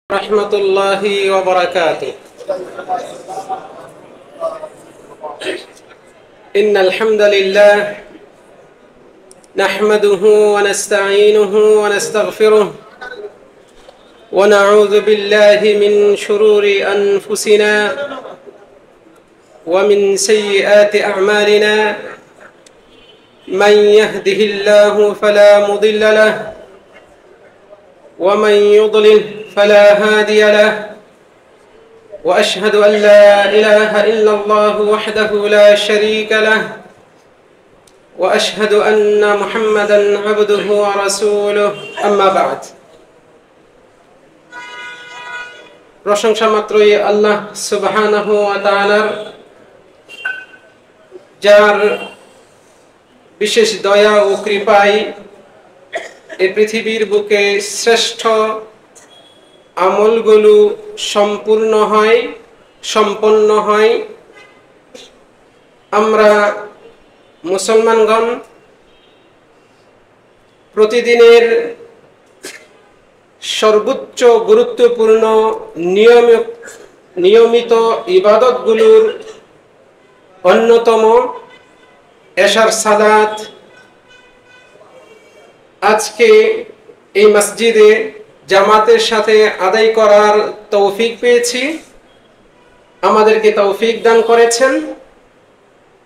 রহমতুল্লাহি ওয়া বারাকাতুহু। ইন্নাল হামদালিল্লাহ নাহমাদুহু ওয়া নাস্তাঈনুহু ওয়া নাস্তাগফিরুহ ওয়া নাউযু বিল্লাহি মিন শুরুরি আনফুসিনা ওয়া মিন সাইয়্যাতি আ'মালিনা মান ইয়াহদিহিল্লাহু ফালা মুদিল্লা লাহু ওয়া মান ইউদ্লিল فلا هادي له وأشهد أن لا إله إلا الله وحده لا شريك له وأشهد أن محمدا عبده ورسوله أما بعد প্রশংসা মাত্রই আল্লাহ সুবহানাহু ওয়া তাআলার, যার বিশেষ দয়া ও কৃপায় এই পৃথিবীর বুকে শ্রেষ্ঠ আমলগুলো সম্পন্ন হয়। আমরা মুসলমানগণ প্রতিদিনের সর্বোচ্চ গুরুত্বপূর্ণ নিয়মিত ইবাদতগুলোর অন্যতম এশার সালাত আজকে এই মসজিদে জামাতের সাথে আদায় করার তৌফিক পেয়েছি। আমাদেরকে তৌফিক দান করেছেন,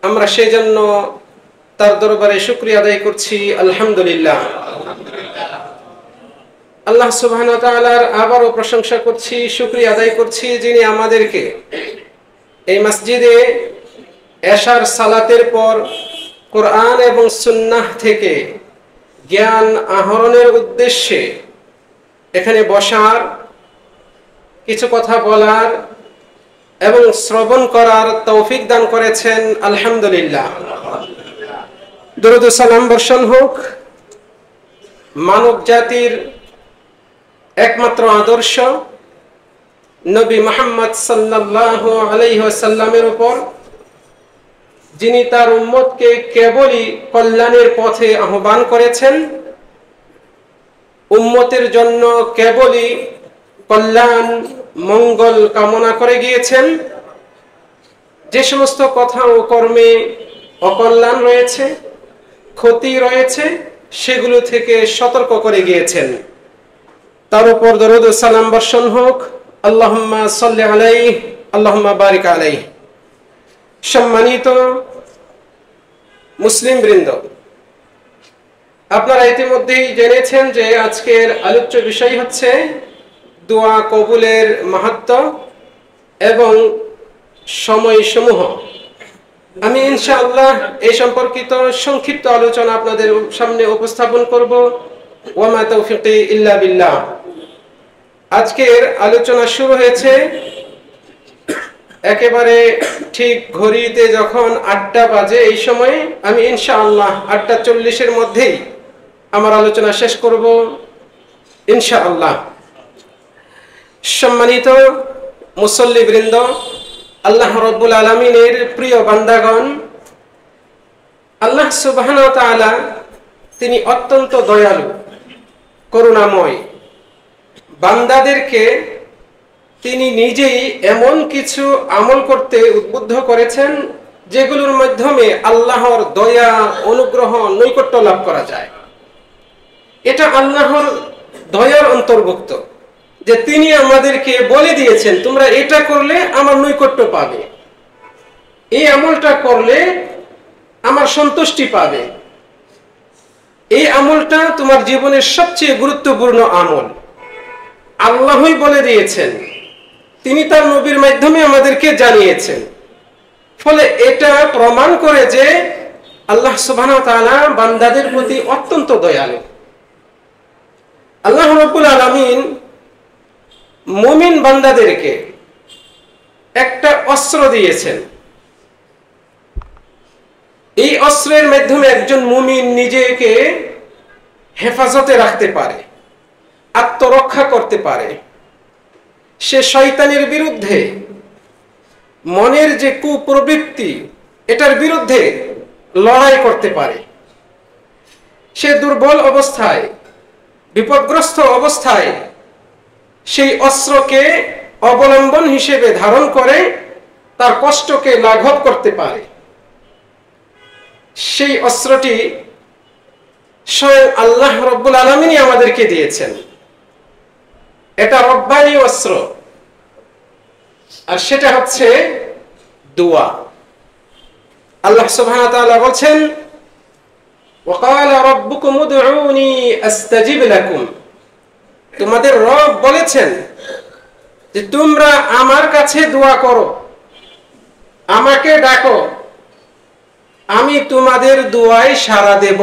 আমরা সেজন্য তার দরবারে শুকরিয়া আদায় করছি। আলহামদুলিল্লাহ। আল্লাহ সুবহানাহু ওয়া তাআলার আবারও প্রশংসা করছি, শুকরিয়া আদায় করছি, যিনি আমাদেরকে এই মসজিদে এশার সালাতের পর কোরআন এবং সুন্নাহ থেকে জ্ঞান আহরণের উদ্দেশ্যে এখানে বসার, কিছু কথা বলার এবং শ্রবণ করার তৌফিক দান করেছেন। আলহামদুলিল্লাহ। দরুদ ও সালাম বর্ষণ হোক মানব জাতির একমাত্র আদর্শ নবী মুহাম্মদ সাল্লাল্লাহু আলাইহি ওয়াসাল্লামের উপর, যিনি তার উম্মতকে কেবলই কল্যাণের পথে আহ্বান করেছেন, উম্মতের জন্য কেবলই কল্যাণ মঙ্গল কামনা করে গিয়েছেন। যে সমস্ত কথা ও কর্মে অকল্যাণ রয়েছে, ক্ষতি রয়েছে, সেগুলো থেকে সতর্ক করে গিয়েছেন। তার উপর দরুদ ও সালাম বর্ষণ হোক। আল্লাহুম্মা সাল্লি আলাইহি আল্লাহুম্মা বারিক আলাইহি। সম্মানিত মুসলিম বৃন্দ, আপনারা ইতিমধ্যেই জেনেছেন যে আজকের আলোচ্য বিষয় হচ্ছে দোয়া কবুলের মাহাত্ম্য এবং সময়সমূহ। আমি ইনশাআল্লাহ এই সম্পর্কিত সংক্ষিপ্ত আলোচনা আপনাদের সামনে উপস্থাপন করব। ওয়া মা তাওফীকি ইল্লা বিল্লাহ। আজকের আলোচনা শুরু হয়েছে একেবারে ঠিক ঘড়িতে যখন 8টা বাজে, এই সময়ে আমি ইনশাআল্লাহ 8:40-এর মধ্যেই আমার আলোচনা শেষ করব ইনশাআল্লাহ। সম্মানিত মুসল্লিবৃন্দ, আল্লাহ রাব্বুল আলামিনের প্রিয় বান্দাগণ, আল্লাহ সুবহানাহু ওয়া তাআলা তিনি অত্যন্ত দয়ালু, করুণাময়। বান্দাদেরকে তিনি নিজেই এমন কিছু আমল করতে উদ্বুদ্ধ করেছেন যেগুলোর মাধ্যমে আল্লাহর দয়া, অনুগ্রহ, নৈকট্য লাভ করা যায়। এটা আল্লাহর দয়ার অন্তর্ভুক্ত যে তিনি আমাদেরকে বলে দিয়েছেন, তোমরা এটা করলে আমার নৈকট্য পাবে, এই আমলটা করলে আমার সন্তুষ্টি পাবে, এই আমলটা তোমার জীবনের সবচেয়ে গুরুত্বপূর্ণ আমল। আল্লাহই বলে দিয়েছেন, তিনি তার নবীর মাধ্যমে আমাদেরকে জানিয়েছেন। ফলে এটা প্রমাণ করে যে আল্লাহ সুবহানাহু ওয়া তাআলা বান্দাদের প্রতি অত্যন্ত দয়ালু। আল্লাহ রাব্বুল আলামিন মুমিন বান্দাদেরকে একটা অস্ত্র দিয়েছেন। এই অস্ত্রের মাধ্যমে একজন মুমিন নিজেকে হেফাজতে রাখতে পারে, আত্মরক্ষা করতে পারে। সে শয়তানের বিরুদ্ধে, মনের যে কুপ্রবৃত্তি, এটার বিরুদ্ধে লড়াই করতে পারে। সে দুর্বল অবস্থায়, বিপদগ্রস্ত অবস্থায় সেই অস্ত্রকে অবলম্বন হিসেবে ধারণ করে তার কষ্টকে লাঘব করতে পারে। সেই অস্ত্রটি স্বয়ং আল্লাহ রব্বুল আলামিনই আমাদেরকে দিয়েছেন। এটা রব্বানি অস্ত্র, আর সেটা হচ্ছে দোয়া। আল্লাহ সুবহানাহু ওয়া তাআলা বলছেন, ওয়াকালা রাব্বুকুম উদউনি আস্তাজিব লাকুম। তোমাদের রব বলেছেন যে তোমরা আমার কাছে দোয়া করো, আমাকে ডাকো, আমি তোমাদের দোয়ায় সাড়া দেব।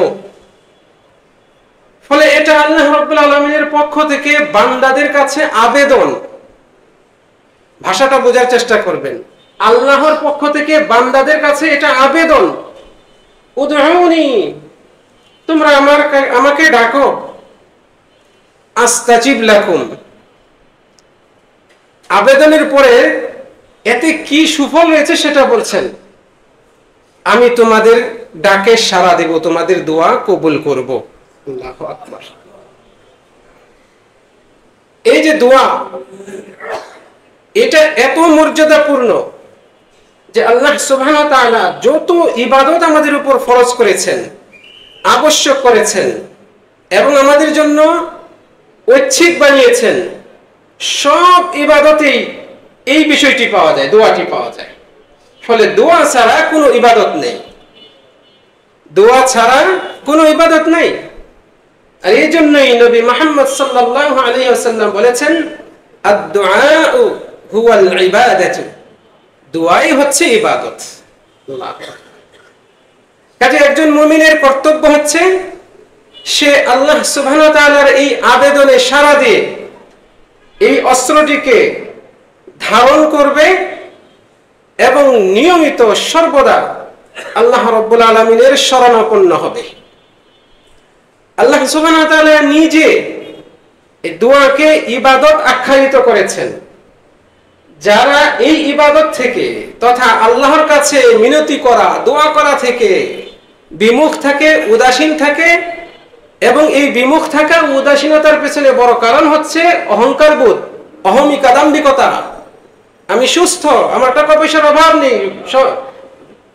ফলে এটা আল্লাহ রাব্বুল আলামিনের পক্ষ থেকে বান্দাদের কাছে আবেদন। ভাষাটা বোঝার চেষ্টা করবেন। আল্লাহর পক্ষ থেকে বান্দাদের কাছে এটা আবেদন, উদউনি, তোমরা আমাকে ডাকো, আস্তাজিব লাকুম। আবেদনের পরে এতে কি সুফল রয়েছে সেটা বলছেন, আমি তোমাদের ডাকে সাড়া দেব, তোমাদের দোয়া কবুল করব। আল্লাহু আকবার। এই যে দোয়া, এটা এত মর্যাদাপূর্ণ যে আল্লাহ সুবহানাহু ওয়া তাআলা যত ইবাদত আমাদের উপর ফরজ করেছেন, আবশ্যক করেছেন এবং আমাদের জন্য ঐচ্ছিক বানিয়েছেন, সব ইবাদতেই এই বিষয়টি পাওয়া যায়, দোয়াটি পাওয়া যায়। ফলে দোয়া ছাড়া কোনো ইবাদত নেই, দোয়া ছাড়া কোনো ইবাদত নেই। আর এই জন্যই নবী মুহাম্মদ সাল্লাল্লাহু আলাইহি ওয়াসাল্লাম বলেছেন, আদ-দুআউ হুয়াল ইবাদাতু, দোয়াই হচ্ছে ইবাদত। কাজে একজন মুমিনের কর্তব্য হচ্ছে সে আল্লাহ সুবহানাহু ওয়া তাআলার এই আবেদনে সাড়া দিয়ে এই অস্ত্রটিকে ধারণ করবে এবং নিয়মিত সর্বদা আল্লাহ রাব্বুল আলামিনের শরণাপন্ন হবে। আল্লাহ সুবহানাহু ওয়া তাআলা নিজে এই দোয়াকে ইবাদত আখ্যায়িত করেছেন। যারা এই ইবাদত থেকে তথা আল্লাহর কাছে মিনতি করা, দোয়া করা থেকে বিমুখ থাকে, উদাসীন থাকে, এবং এই বিমুখ থাকা উদাসীনতার পেছনে বড় কারণ হচ্ছে অহংকার বোধ, অহমিকা, দাম্ভিকতা। আমি সুস্থ, আমার টাকা পয়সার অভাব নেই,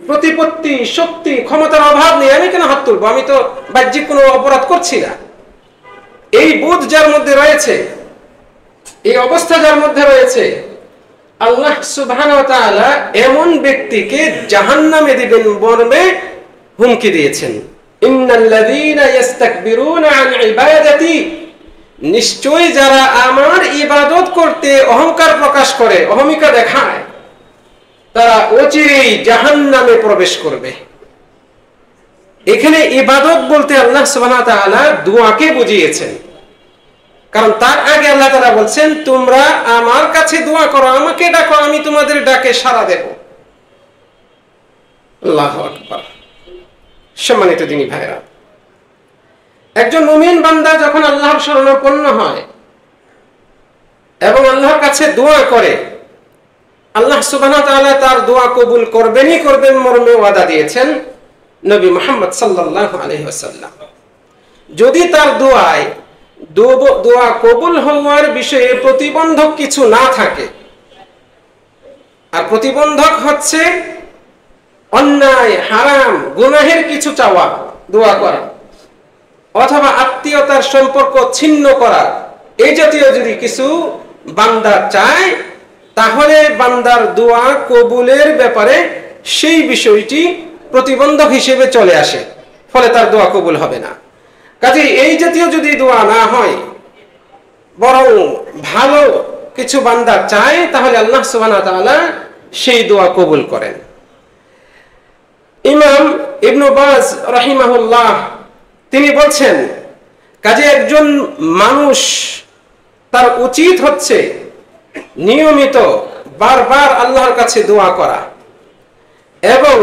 প্রতিপত্তি, শক্তি, ক্ষমতার অভাব নেই, আমি কেন হাত তুলবো, আমি তো বাহ্যিক কোনো অপরাধ করছি না। এই বোধ যার মধ্যে রয়েছে, এই অবস্থা যার মধ্যে রয়েছে, আল্লাহ সুবহানাহু ওয়া তাআলা এমন ব্যক্তিকে জাহান্নামে দিবেন মর্মে হুমকি দিয়েছেন। ইন্নাল্লাযীনা ইস্তাকবিরুনা আন ইবাদাতি, নিশ্চয়ই যারা আমার ইবাদত করতে অহংকার প্রকাশ করে, অহমিকা দেখায়, তারা অচিরেই জাহান্নামে প্রবেশ করবে। এখানে ইবাদত বলতে আল্লাহ সুবহানাহু ওয়া তাআলা দোয়াকে বুঝিয়েছেন, কারণ তার আগে আল্লাহ তাআলা বলছেন, তোমরা আমার কাছে দোয়া করো, আমাকে ডাকো, আমি তোমাদের ডাকে সাড়া দেব। আল্লাহু আকবার। সম্মানিত দিনী ভাইরা, একজন মুমিন বান্দা যখন আল্লাহর শরণাপন্ন হয় এবং আল্লাহর কাছে দোয়া করে, আল্লাহ সুবহানাহু ওয়া তাআলা তার দোয়া কবুল করবেনই করবেন মর্মে ওয়াদা দিয়েছেন নবী মুহাম্মদ সাল্লাল্লাহু আলাইহি ওয়াসাল্লাম। যদি তার দোয়া কবুল হওয়ার বিষয়ে প্রতিবন্ধক কিছু না থাকে, আর প্রতিবন্ধক হচ্ছে অন্যায়, হারাম, গুনাহের কিছু চাওয়া, দোয়া করা, অথবা আত্মীয়তার সম্পর্ক ছিন্ন করা, এই জাতীয় যদি কিছু বান্দা চায়, তাহলে বান্দার দোয়া কবুলের ব্যাপারে সেই বিষয়টি প্রতিবন্ধক হিসেবে চলে আসে, ফলে তার দোয়া কবুল হবে না। কাজে এই জাতীয় যদি দোয়া না হয়, বরং ভালো কিছু বান্দা চায়, তাহলে আল্লাহ সুবহানাহু ওয়া তাআলা সেই দোয়া কবুল করেন। ইমাম ইবনে বাজ রাহিমাহুল্লাহ তিনি বলছেন, কাজে একজন মানুষ তার উচিত হচ্ছে নিয়মিত বারবার আল্লাহর কাছে দোয়া করা এবং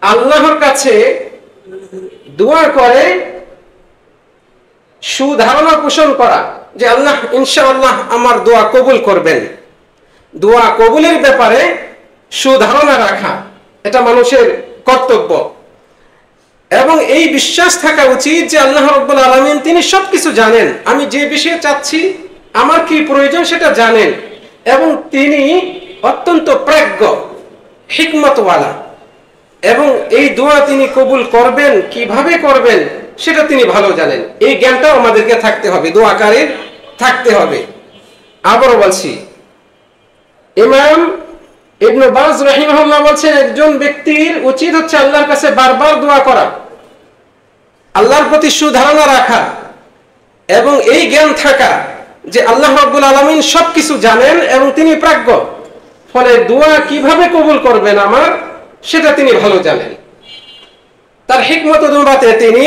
আল্লাহর কাছে দোয়া করে সুধারণা পোষণ করা যে আল্লাহ ইনশাআল্লাহ আমার দোয়া কবুল করবেন। দোয়া কবুলের ব্যাপারে সুধারণা রাখা, এটা মানুষের কর্তব্য। এবং এই বিশ্বাস থাকা উচিত যে আল্লাহ রাব্বুল আলামিন তিনি সবকিছু জানেন, আমি যে বিষয়ে চাচ্ছি আমার কি প্রয়োজন সেটা জানেন, এবং তিনি অত্যন্ত প্রাজ্ঞ, হিকমতওয়ালা, এবং এই দোয়া তিনি কবুল করবেন, কিভাবে করবেন সেটা তিনি ভালো জানেন। এই জ্ঞানটাও আমাদেরকে থাকতে হবে, দোয়াকারীর থাকতে হবে। আবারও বলছি, ইমাম ইবনে বাজ রাহিমাহুল্লাহ বলছেন, একজন ব্যক্তির উচিত হচ্ছে আল্লাহর কাছে বারবার দোয়া করা, আল্লাহর প্রতি সুধারণা রাখা, এবং এই জ্ঞান থাকা যে আল্লাহ রাব্বুল আলামিন সবকিছু জানেন এবং তিনি প্রাজ্ঞ, ফলে দোয়া কিভাবে কবুল করবেন আমার সেটা তিনি ভালো জানেন। তার হিকমত অনুপাতে তিনি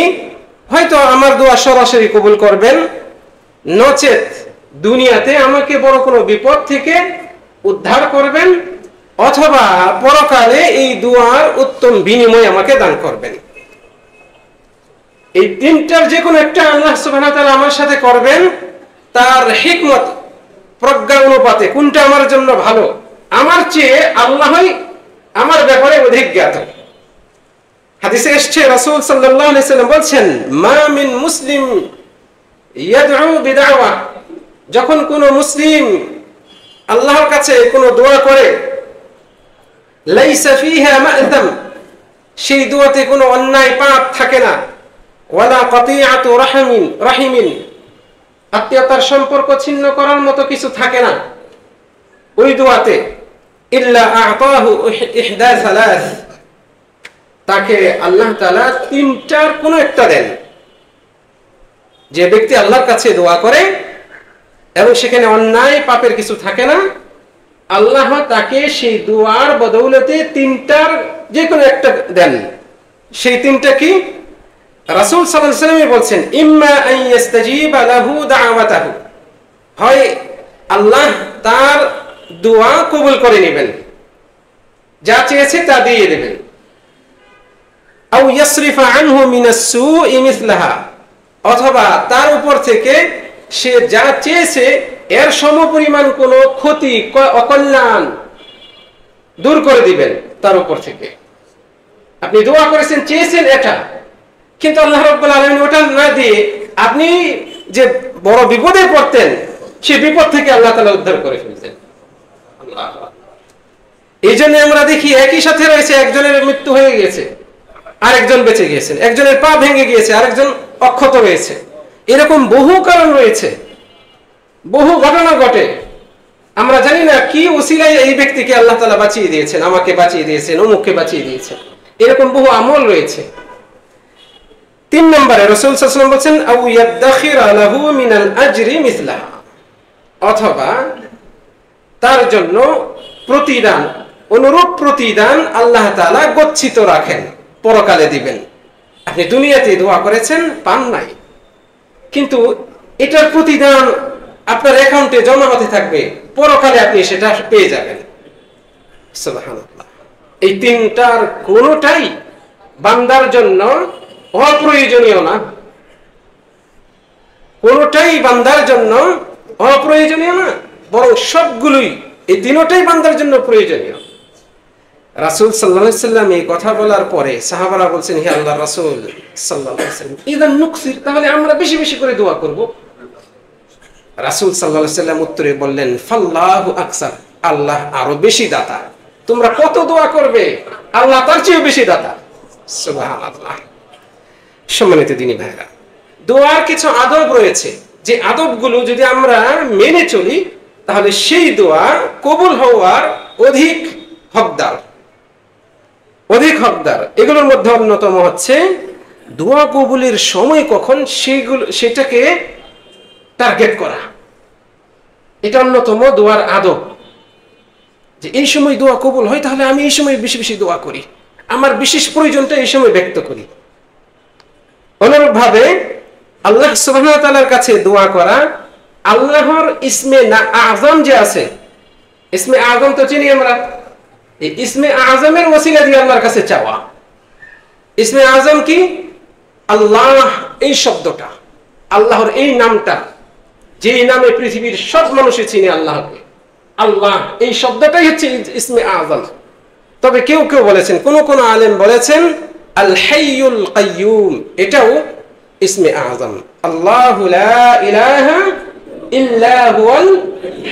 হয়তো আমার দোয়া সরাসরি কবুল করবেন, নচেত দুনিয়াতে আমাকে বড় কোনো বিপদ থেকে উদ্ধার করবেন, অথবা পরকালে এই দোয়ার উত্তম বিনিময় আমাকে দান করবেন। এই তিনটার যে কোনো একটা আল্লাহ সুবহানাহু ওয়া তাআলা আমার সাথে করবেন, তার হিকমত প্রজ্ঞা অনুপাতে কোনটা আমার জন্য ভালো, আমার চেয়ে আল্লাহই আমার ব্যাপারে অধিক জ্ঞাত। হাদিসে এসেছে, রাসূল সাল্লাল্লাহু আলাইহি সাল্লাম বলছেন, মা মিন মুসলিম ইয়াদউ বিদাওয়া, যখন কোন মুসলিম আল্লাহর কাছে কোন দোয়া করে, লাইসা ফিহা মা'তাম, সেই দোয়াতে কোনো অন্যায় পাপ থাকে না, ওয়ালা কাতিআতু রাহিমিন, আত্মীয়তার সম্পর্ক ছিন্ন করার মতো কিছু থাকে না ওই দোয়াতে, ইল্লা আ'তাহু ইহদা সালাস, তাকে আল্লাহ তাআলা তিনটার কোনো একটা দেন। যে ব্যক্তি আল্লাহর কাছে দোয়া করে এবং সেখানে অন্যায় পাপের কিছু থাকে না, আল্লাহ তাকে সেই দোয়ার বদৌলতে তিনটার যে কোনো একটা দেন। সেই তিনটা কি? রাসূল সাল্লাল্লাহু আলাইহি ওয়াসাল্লাম বলছেন, ইম্মা আন ইস্তাজিবা লাহু দাওয়াতাহু, হয় আল্লাহ তার দোয়া কবুল করে নেবেন, যা চেয়েছে তা দিয়ে দেবেন, আও ইয়াসরিফা আনহু মিনাস সুই মিসলাহা, অথবা তার উপর থেকে সে যা চেয়েছে এর সমপরিমাণ কোনো ক্ষতি অকল্যাণ দূর করে দিবেন তার উপর থেকে। আপনি দোয়া করেছেন, চেয়েছেন এটা, কিন্তু আল্লাহ রাব্বুল আলামিন ওটা না দিয়ে আপনি যে বড় বিপদে পড়তেন সেই বিপদ থেকে আল্লাহ তাআলা উদ্ধার করে ফেলতেন। এই জন্য আমরা দেখি একই সাথে রয়েছে, একজনের মৃত্যু হয়ে গিয়েছে আরেকজন বেঁচে গিয়েছেন, একজনের পা ভেঙে গিয়েছে আরেকজন অক্ষত রয়েছে। এরকম বহু কারণ রয়েছে, বহু ঘটনা ঘটে। আমরা জানি না কি ওসিলায় এই ব্যক্তিকে আল্লাহ তাআলা বাঁচিয়ে দিয়েছেন, আমাকে বাঁচিয়ে দিয়েছেন, অমুককে বাঁচিয়ে দিয়েছেন। এরকম বহু আমল রয়েছে। 3 নম্বরে রাসূল সাল্লাল্লাহু আলাইহি ওয়াসাল্লাম বলেন, আও ইয়াদাখিরা লাহু মিনাল আজরি মিসলাহা, অথবা তার জন্য প্রতিদান, অনুরূপ প্রতিদান আল্লাহ তাআলা গচ্ছিত রাখেন, পরকালে দিবেন। আপনি দুনিয়াতে দোয়া করেছেন, পান নাই, কিন্তু এটার প্রতিদান আপনার অ্যাকাউন্টে জমা হতে থাকবে, পরকালে আপনি সেটা পেয়ে যাবেন। সুবহানাল্লাহ। এই তিনটার কোনোটাই বান্দার জন্য অপ্রয়োজনীয় না, কোনোটাই বান্দার জন্য অপ্রয়োজনীয় না, বরং সবগুলোই, এই তিনটাই বান্দার জন্য প্রয়োজনীয়। রাসূল সাল্লাল্লাহু আলাইহি ওয়াসাল্লাম এই কথা বলার পরে সাহাবারা বলছেন, হে আল্লাহর রাসূল সাল্লাল্লাহু আলাইহি ওয়াসাল্লাম, ইদান নুকসির, তাহলে আমরা বেশি বেশি করে দোয়া করব। রাসূল সাল্লাল্লাহু আলাইহি ওয়াসাল্লাম উত্তরে বললেন, ফাল্লাহু আকসার, আল্লাহ আরো বেশি দাতা। তোমরা কত দোয়া করবে, আল্লাহ তার চেয়ে বেশি দাতা। সুবহানাল্লাহ। সম্মানিত দিনী ভাইরা, দোয়ার কিছু আদব রয়েছে, যে আদবগুলো যদি আমরা মেনে চলি তাহলে সেই দোয়া কবুল হওয়ার অধিক হকদার। এগুলোর মধ্যে অন্যতম হচ্ছে দোয়া কবুলের সময় কখন, সেটাকে টার্গেট করা। এটা অন্যতম দোয়ার আদব, যে এই সময় দোয়া কবুল হয়, তাহলে আমি এই সময় বেশি বেশি দোয়া করি, আমার বিশেষ প্রয়োজনটা এই সময় ব্যক্ত করি। অনুরূপ ভাবে আল্লাহ সুবহানাহু ওয়া তাআলার কাছে দোয়া করা, আল্লাহর ইসমে আযম যে আছে, ইসমে আযম তো চিনি আমরা, এই ইসমে আযমের ওসিলা দিয়ে আল্লাহর কাছে চাওয়া। ইসমে আযম কি? আল্লাহ, এই শব্দটা, আল্লাহর এই নামটা, যে নামে পৃথিবীর সব মানুষই চিনে আল্লাহকে, আল্লাহ, এই শব্দটাই হচ্ছে ইসমে আযম। তবে কেউ কেউ বলেছেন, কোন আলেম বলেছেন আল হাইয়ুল কাইয়ুম, এটাও ইসমে আযম। আল্লাহু লা ইলাহা ইল্লা হুয়াল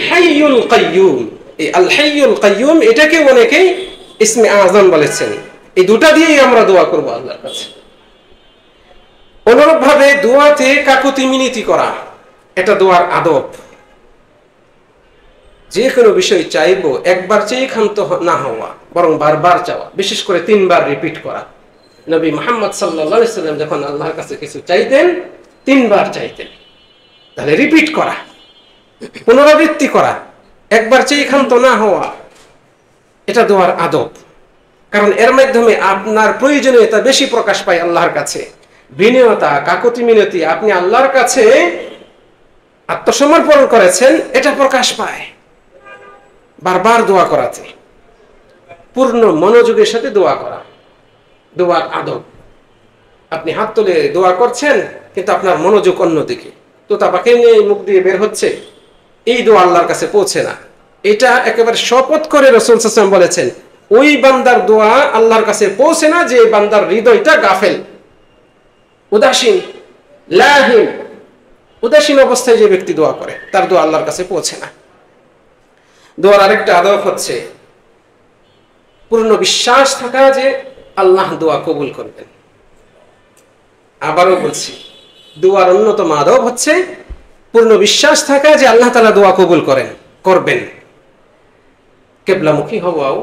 হাইয়ুল কাইয়ুম। এই আল হাইয়ুল কাইয়ুম এটাকে অনেকেই ইসমে আযম বলেছেন। এই দুটা দিয়েই আমরা দোয়া করব আল্লাহর কাছে। অনুরূপভাবে দোয়াতে কাকুতি মিনতি করা, এটা দোয়ার আদব। যে কোনো বিষয় চাইবো একবার চেয়ে ক্ষান্ত না হওয়া, বরং বারবার চাওয়া, বিশেষ করে 3 বার রিপিট করা। নবী মুহাম্মদ সাল্লাল্লাহু আলাইহি সাল্লাম যখন আল্লাহর কাছে কিছু চাইতেন 3 বার চাইতেন। তাহলে রিপিট করা, পুনরাবৃত্তি করা, একবার চেয়ে ক্ষান্ত না হওয়া, এটা দোয়ার আদব। কারণ এর মাধ্যমে আপনার প্রয়োজনীয়তা বেশি প্রকাশ পায় আল্লাহর কাছে। বিনয়তা, কাকুতি মিনতি, আপনি আল্লাহর কাছে আত্মসমর্পণ করেছেন, এটা প্রকাশ পায় বারবার দোয়া করাতে। পূর্ণ মনোযোগের সাথে দোয়া করা দোয়ার আদব। আপনি হাত তুলে দোয়া করছেন কিন্তু আপনার মনোযোগ অন্যদিকে, তোতা পাখি নিয়ে মুখ দিয়ে বের হচ্ছে, এই দোয়া আল্লাহর কাছে পৌঁছে না। এটা একেবারে শপথ করে রাসূল সাল্লাল্লাহু আলাইহি ওয়াসাল্লাম বলেছেন, ওই বান্দার দোয়া আল্লাহর কাছে পৌঁছে না যে বান্দার হৃদয়টা গাফেল, উদাসীন, লাহিন, উদাসীন অবস্থায় যে ব্যক্তি দোয়া করে তার দোয়া আল্লাহর কাছে পৌঁছে না। দোয়ার আরেকটা আদব হচ্ছে পূর্ণ বিশ্বাস থাকা যে আল্লাহ দোয়া কবুল করবেন। আবারও বলছি, দোয়ার অন্যতম আদব হচ্ছে পূর্ণ বিশ্বাস থাকা যে আল্লাহ তাআলা দোয়া কবুল করবেন। কিবলামুখী হওয়াও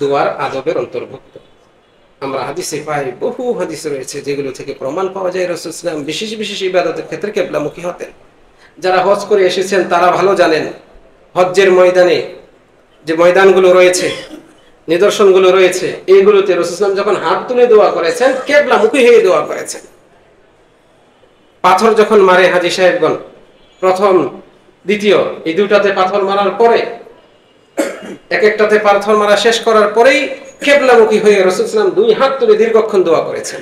দোয়ার আদবের অন্তর্ভুক্ত। আমরা হাদিসে পাই, বহু হাদিস রয়েছে যেগুলো থেকে প্রমাণ পাওয়া যায় রাসূল সাল্লাল্লাহু আলাইহি ওয়াসাল্লাম বিশেষ বিশেষ ইবাদতের ক্ষেত্রে কিবলামুখী হতেন। যারা হজ করে এসেছেন তারা ভালো জানেন, হজ্জের ময়দানে যে ময়দানগুলো রয়েছে, নিদর্শনগুলো রয়েছে, এইগুলোতে রাসূল সাল্লাল্লাহু আলাইহি ওয়াসাল্লাম যখন হাত তুলে দোয়া করেছেন, কিবলামুখী হয়ে দোয়া করেছেন। পাথর যখন মারে হাজী সাহেবগণ, প্রথম দ্বিতীয়, এই দুটাতে পাথর মারার পরে, এক একটাতে পাথর মারা শেষ করার পরেই কিবলামুখী হয়ে রাসূল সাল্লাল্লাহু আলাইহি ওয়াসাল্লাম 2 হাত তুলে দীর্ঘক্ষণ দোয়া করেছেন।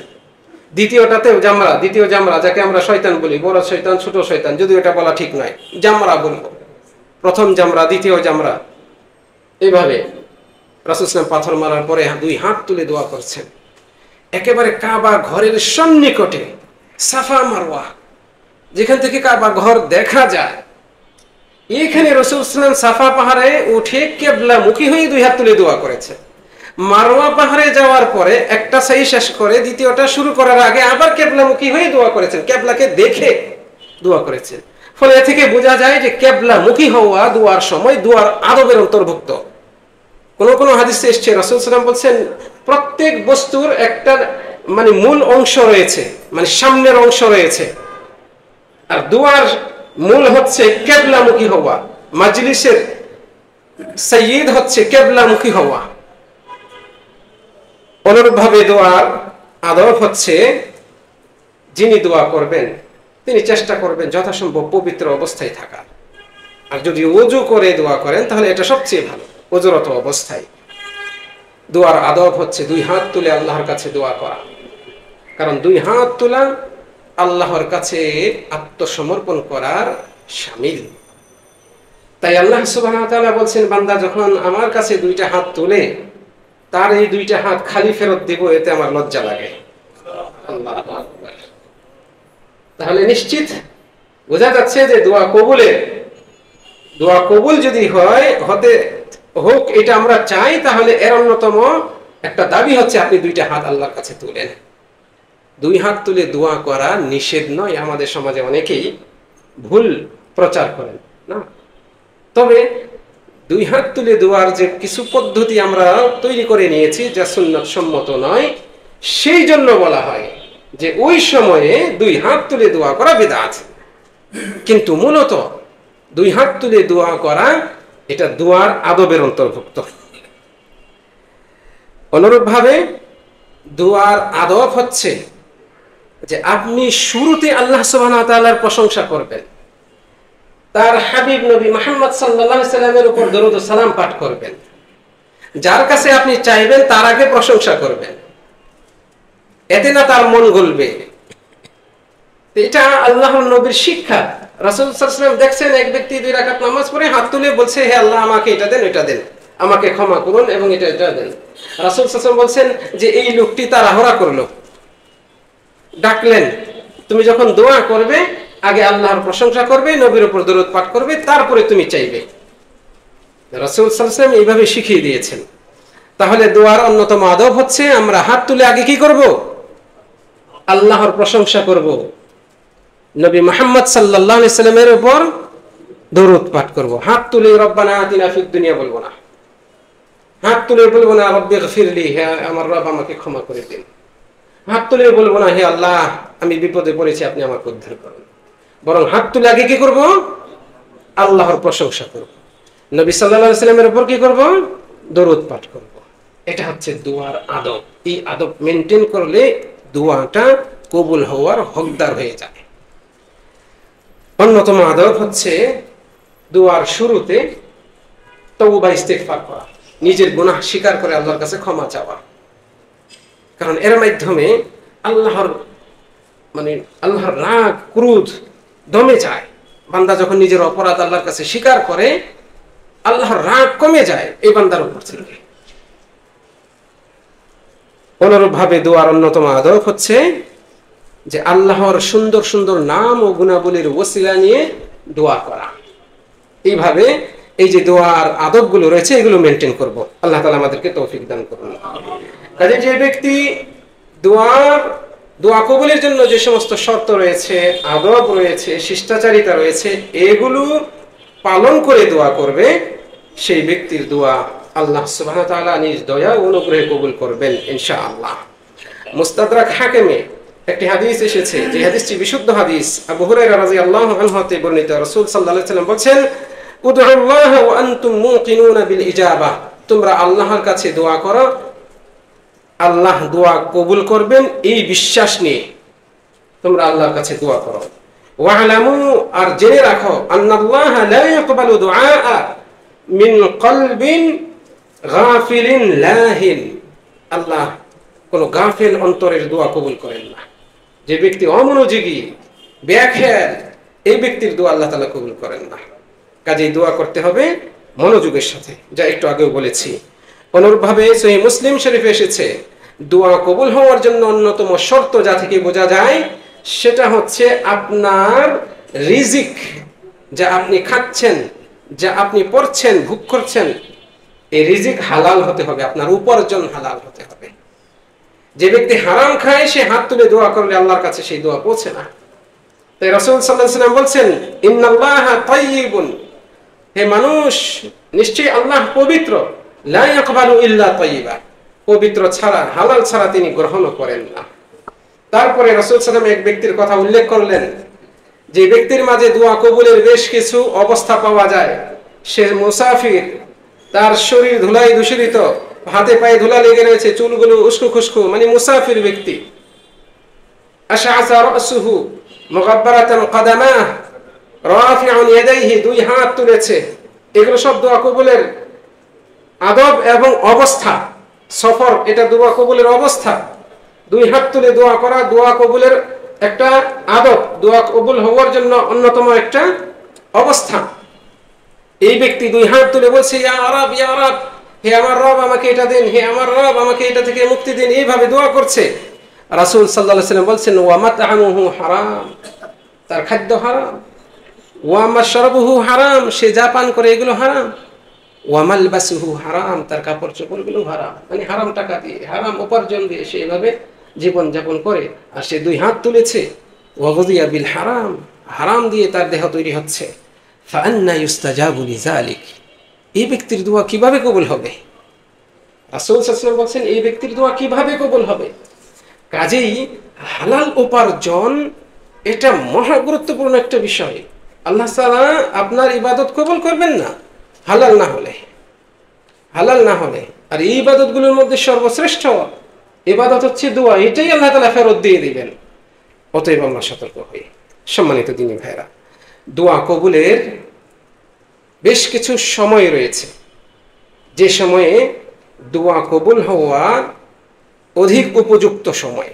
দ্বিতীয়টাতেও জামরা, দ্বিতীয় জামরা যাকে আমরা শয়তান বলি, বড় শয়তান ছোট শয়তান, যদিও এটা বলা ঠিক নয়, জামরা বলবো। প্রথম জামরা, দ্বিতীয় জামরা, এইভাবে রাসূল সাল্লাল্লাহু আলাইহি ওয়াসাল্লাম পাথর মারার পরে 2 হাত তুলে দোয়া করছেন। একেবারে কাবা ঘরের সন্নিকটে সাফা মারওয়া, যেখান থেকে কাবা ঘর দেখা যায়, এখানে রাসূল সাল্লাল্লাহু আলাইহি ওয়াসাল্লাম সাফা পাহাড়ে উঠে কিবলামুখী হয়ে 2 হাত তুলে দোয়া করেছে। মারওয়া পাহাড়ে যাওয়ার পরে একটা সাই শেষ করে দ্বিতীয়টা শুরু করার আগে আবার কিবলামুখী হয়ে দোয়া করেছেন, কিবলাকে দেখে দোয়া করেছেন। ফলে এ থেকে বোঝা যায় যে কিবলামুখী হওয়া দোয়ার সময় দোয়ার আদবের অন্তর্ভুক্ত। কোন কোন হাদিসে এসেছে রাসূল সাল্লাল্লাহু আলাইহি ওয়াসাল্লাম বলছেন, প্রত্যেক বস্তুর একটা মানে মূল অংশ রয়েছে, মানে সামনের অংশ রয়েছে, আর দোয়ার মূল হচ্ছে কিবলামুখী হওয়া। মাজলিসের সাইয়্যিদ হচ্ছে কিবলামুখী হওয়া। অনুরূপভাবে দোয়ার আদব হচ্ছে যিনি দোয়া করবেন তিনি চেষ্টা করবেন যথাসম্ভব পবিত্র অবস্থায় থাকা। আর যদি ওযু করে দোয়া করেন তাহলে এটা সবচেয়ে ভালো, ওযুরত অবস্থায়। দোয়ার আদব হচ্ছে 2 হাত তুলে আল্লাহর কাছে দোয়া করা। কারণ 2 হাত তোলা আল্লাহর কাছে আত্মসমর্পণ করার শামিল। তাই আল্লাহ সুবহানাহু ওয়া তাআলা বলছেন, বান্দা যখন আমার কাছে 2টা হাত তোলে তার এই 2টা হাত খালি ফেরত দিব, এতে আমার লজ্জা লাগে। আল্লাহু আকবার। তাহলে নিশ্চিত বোঝা যাচ্ছে যে দোয়া কবুল যদি হতে হোক এটা আমরা চাই, তাহলে এর অন্যতম একটা দাবি হচ্ছে আপনি 2টা হাত আল্লাহর কাছে তুলেন। 2 হাত তুলে দোয়া করা নিষেধ নয়, আমাদের সমাজে অনেকেই ভুল প্রচার করেন না। তবে 2 হাত তুলে দোয়ার যে কিছু পদ্ধতি আমরা তৈরি করে নিয়েছি যা সুন্নাত সম্মত নয়, সেই জন্য বলা হয় যে ওই সময়ে 2 হাত তুলে দোয়া করা বিদআত। কিন্তু মূলত 2 হাত তুলে দোয়া করা এটা দোয়ার আদবের অন্তর্ভুক্ত। অনুরূপভাবে দোয়ার আদব হচ্ছে যে আপনি শুরুতে আল্লাহ সুবহানাহু ওয়া তাআলার প্রশংসা করবেন, তার হাবিব নবী মুহাম্মদ সাল্লাল্লাহু আলাইহি সাল্লামের উপর দরুদ ও সালাম পাঠ করবেন, যার কাছে আপনি চাইবেন তার আগে প্রশংসা করবেন, এতে না তার মন গলবে। এটা আল্লাহর নবীর শিক্ষা। রাসূল সাল্লাল্লাহু আলাইহি ওয়াসাল্লাম দেখছেন এক ব্যক্তি 2 রাকাত নামাজ পড়ে হাত তুলে বলছে, হে আল্লাহ আমাকে এটা দেন, এটা দেন, আমাকে ক্ষমা করুন এবং এটা দেন। রাসূল সাল্লাল্লাহু আলাইহি ওয়াসাল্লাম বলছেন যে এই লোকটি তাড়াহুড়া করলো, ডাকলেন, তুমি যখন দোয়া করবে আগে আল্লাহর প্রশংসা করবে, নবীর উপর দরুদ পাঠ করবে, তারপরে তুমি চাইবে। রাসূল সাল্লাল্লাহু আলাইহি ওয়াসাল্লাম এইভাবে শিখিয়ে দিয়েছেন। তাহলে দোয়ার অন্যতম আদব হচ্ছে আমরা হাত তুলে আগে কি করব? আল্লাহর প্রশংসা করব, নবী মুহাম্মদ সাল্লাল্লাহু আলাইহি সাল্লামের উপর দরুদ পাঠ করব। হাত তুলে রব্বানা আতিনা ফিদ দুনিয়া বলবো না, হাত তুলে বলবো না রব্বি গফিরলি, হে আমার রব আমাকে ক্ষমা করে দিন। হাত তুলে বলবো না হে আল্লাহ আমি বিপদে পড়েছি আপনি আমাকে উদ্ধার করুন। বরং হাত তুলে আগে কি করব? আল্লাহর প্রশংসা করব, নবী সাল্লাল্লাহু আলাইহি সাল্লামের উপর কি করব? দরুদ পাঠ করব। এটা হচ্ছে দোয়ার আদব। এই আদব মেনটেন করলে দোয়াটা কবুল হওয়ার হকদার হয়ে যায়। অন্যতম আদব হচ্ছে দোয়ার শুরুতে তওবা ইস্তিগফার করা, নিজের গুনাহ স্বীকার করে আল্লাহর কাছে ক্ষমা চাওয়া। কারণ এর মাধ্যমে আল্লাহর রাগ ক্রোধ দমে যায়। বান্দা যখন নিজের অপরাধ আল্লাহর কাছে স্বীকার করে আল্লাহর রাগ কমে যায় এই বান্দার উপর থেকে। অনুরূপভাবে দোয়ার অন্যতম আদব হচ্ছে যে আল্লাহর সুন্দর সুন্দর নাম ও গুণাবলীর ওসিলা নিয়ে দোয়া করা। এইভাবে এই যে দোয়ার আদবগুলো রয়েছে এগুলো মেনটেন করব। আল্লাহ তাআলা আমাদেরকে তৌফিক দান করুন। কাজে যে ব্যক্তি দোয়া কবুলের জন্য যে সমস্ত শর্ত রয়েছে, আদব রয়েছে, শিষ্টাচারিতা রয়েছে, এগুলো পালন করে দোয়া করবে, সেই ব্যক্তির দোয়া আল্লাহ সুবহানাহু ওয়া তাআলা নিজ দয়া ও অনুগ্রহে কবুল করবেন ইনশাআল্লাহ। মুস্তাদরাক হাকিমে একটি হাদিস এসেছে, যে হাদিসটি বিশুদ্ধ হাদিস। আবু হুরায়রা রাদিয়াল্লাহু আনহু হতে বর্ণিত, রাসূল সাল্লাল্লাহু আলাইহি ওয়াসাল্লাম বলেন, উদউল্লাহ ওয়া আনতুম মুকিনুনা বিল ইজাবাহ, তোমরা আল্লাহর কাছে দোয়া করো, আল্লাহ দোয়া কবুল করবেন এই বিশ্বাস নিয়ে তোমরা আল্লাহর কাছে দোয়া করো। ওয়ালামু, আর জেনে রাখো, আন্নাল্লাহ লা ইয়াকবালু দুআআ মিন কলবিন গাফিলিন লাহিন, আল্লাহ কোন গাফিল অন্তরের দোয়া কবুল করেন না। যে ব্যক্তি অমনোযোগী বেখেয়াল, এই ব্যক্তির দোয়া আল্লাহ তাআলা কবুল করেন না। কাজেই দোয়া করতে হবে মনোযোগের সাথে, যা একটু আগেও বলেছি। অনুরূপভাবে সহিহ মুসলিম শরীফে এসেছে, দোয়া কবুল হওয়ার জন্য অন্যতম শর্ত যা থেকে বোঝা যায় সেটা হচ্ছে আপনার রিজিক, যা আপনি খাচ্ছেন, যা আপনি পড়ছেন, ভোগ করছেন, এই রিজিক হালাল হতে হবে, আপনার উপার্জন হালাল হতে হবে। যে ব্যক্তি হারাম খায় সে হাত তুলে দোয়া করলে আল্লাহর কাছে সেই দোয়া পৌঁছে না। তাই রাসূল সাল্লাল্লাহু আলাইহি ওয়াসাল্লাম বলছেন, ইন্নাল্লাহা তাইয়্যিবুন, হে মানুষ নিশ্চয়ই আল্লাহ পবিত্র, লা ইয়াকবালু ইল্লা তাইয়্যিবা, পবিত্র ছাড়া, হালাল ছাড়া তিনি গ্রহণ করেন না। তারপরে রাসূল সাল্লাল্লাহু আলাইহি ওয়াসাল্লাম এক ব্যক্তির কথা উল্লেখ করলেন, যে ব্যক্তির মাঝে দোয়া কবুলের বেশ কিছু অবস্থা পাওয়া যায়। সে মুসাফির, তার শরীর ধুলায় দূষিত, হাতে পায়ে ধুলা লেগে রয়েছে, চুলগুলো উস্কো খুস্কো, মানে মুসাফির ব্যক্তি। আশআসা রাসুহু মুগাব্বারাতান কাদামাহ রাফিউন ইয়াদাইহি, দুই হাত তুলেছে। এগুলো সব দোয়া কবুলের আদব এবং অবস্থা। সফর, এটা দোয়া কবুলের অবস্থা। দুই হাত তুলে দোয়া করা দোয়া কবুলের একটা আদব, দোয়া কবুল হওয়ার জন্য অন্যতম একটা অবস্থা। এই ব্যক্তি দুই হাত তুলে বলছে, ইয়া রব, ইয়া রব, হে আমার রব আমাকে এটা দিন, হে আমার রব আমাকে এটা থেকে মুক্তি দিন, এইভাবে দোয়া করছে। রাসূল সাল্লাল্লাহু আলাইহি ওয়াসাল্লাম বলছেন, ওয়া মাতআমুহু হারাম, তার খাদ্য হারাম। ওয়া মাশরাবুহু হারাম, সে যা পান করে এগুলো হারাম। ওয়া মালবাসুহু হারাম, তার কাপড় চোপড়গুলো হারাম, মানে হারাম টাকা দিয়ে, হারাম উপার্জন দিয়ে সে এইভাবে জীবন যাপন করে। আর সে দুই হাত তুলেছে, ওয়া গুযিয়া বিল হারাম, হারাম দিয়ে তার দেহ তৈরি হচ্ছে। ফাআন্না ইউস্তাজাবু লিযালিক, এই ব্যক্তির দোয়া কিভাবে কবুল হবে? রাসূল সাল্লাল্লাহু আলাইহি ওয়াসাল্লাম বলেন, এই ব্যক্তির দোয়া কিভাবে কবুল হবে? কাজেই হালাল উপার্জন এটা মহা গুরুত্বপূর্ণ একটা বিষয়। আল্লাহ তাআলা আপনার ইবাদত কবুল করবেন না হালাল না হলে, হালাল না হলে। আর এই ইবাদতগুলোর মধ্যে সর্বশ্রেষ্ঠ ইবাদত হচ্ছে দোয়া, এটাই আল্লাহ তাআলা ফেরত দিয়ে দিবেন। অতএব আমরা সতর্ক হই। সম্মানিত দিনী ভাইরা, দোয়া কবুলের বেশ কিছু সময় রয়েছে, যে সময়ে দোয়া কবুল হওয়ার অধিক উপযুক্ত সময়।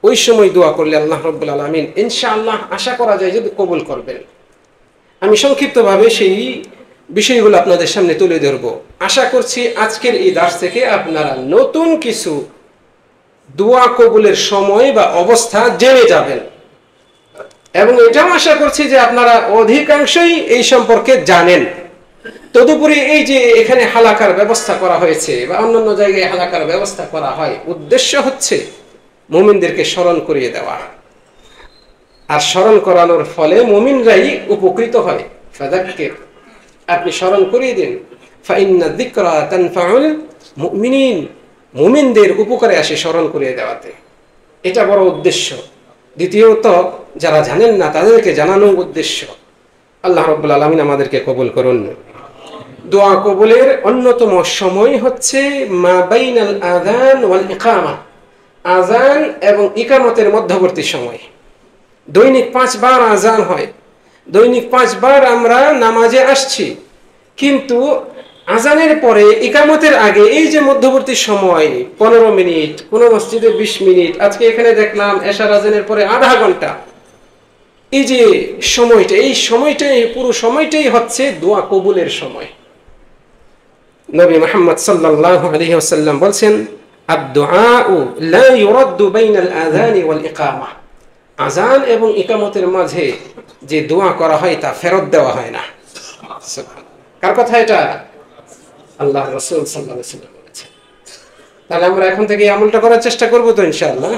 ওই সময় দোয়া করলে আল্লাহ রাব্বুল আলামিন ইনশাআল্লাহ আশা করা যায় যে কবুল করবেন। আমি সংক্ষিপ্তভাবে সেই বিষয়গুলো আপনাদের সামনে তুলে ধরব। আশা করছি আজকের এই দার্স থেকে আপনারা নতুন কিছু দোয়া কবুলের সময় বা অবস্থা জেনে যাবেন। এবং এটাও আশা করছি যে আপনারা অধিকাংশই এই সম্পর্কে জানেন। তদুপরি এই যে এখানে হালাকার ব্যবস্থা করা হয়েছে বা অন্যান্য জায়গায় হালাকার ব্যবস্থা করা হয়, উদ্দেশ্য হচ্ছে মুমিনদেরকে স্মরণ করিয়ে দেওয়া, আর স্মরণ করানোর ফলে মুমিনরাই উপকৃত হয়। ফাযাক্কির, আপনি স্মরণ করিয়ে দিন, ফাইন্না যিকরা তানফাউল মুমিনিন, মুমিনদের উপকারে আসে স্মরণ করিয়ে দেওয়াতে। এটা বড় উদ্দেশ্য। দ্বিতীয়ত, যারা জানেন না তাদেরকে জানানো উদ্দেশ্য। আল্লাহ রাব্বুল আলামিন আমাদেরকে কবুল করুন। দোয়া কবুলের অন্যতম সময় হচ্ছে মা বাইনাল আযান ওয়াল ইকামা, আযান এবং ইকামতের মধ্যবর্তী সময়। দৈনিক 5 বার আযান হয়, দৈনিক 5 বার আমরা নামাজে আসছি, কিন্তু আযানের পরে ইকামতের আগে এই যে মধ্যবর্তী সময় 15 মিনিট, কোন মসজিদে 20 মিনিট, আজকে এখানে দেখলাম এশার আযানের পরে আধা ঘন্টা, এই যে সময়টা, এই সময়টাই, পুরো সময়টাই হচ্ছে দোয়া কবুলের সময়। নবী মুহাম্মদ সাল্লাল্লাহু আলাইহি ওয়াসাল্লাম বলেন, আদ-দুআউ লা ইউরাদ্দু বাইনাল আযানি ওয়াল ইকামা, আযান এবং ইকামতের মাঝে যে দোয়া করা হয় তা ফেরত দেওয়া হয় না। কার কথা এটা? আল্লাহর রাসূল সাল্লাল্লাহু আলাইহি ওয়াসাল্লাম বলেছেন। তাহলে আমরা এখন থেকে এই আমলটা করার চেষ্টা করব তো ইনশাআল্লাহ।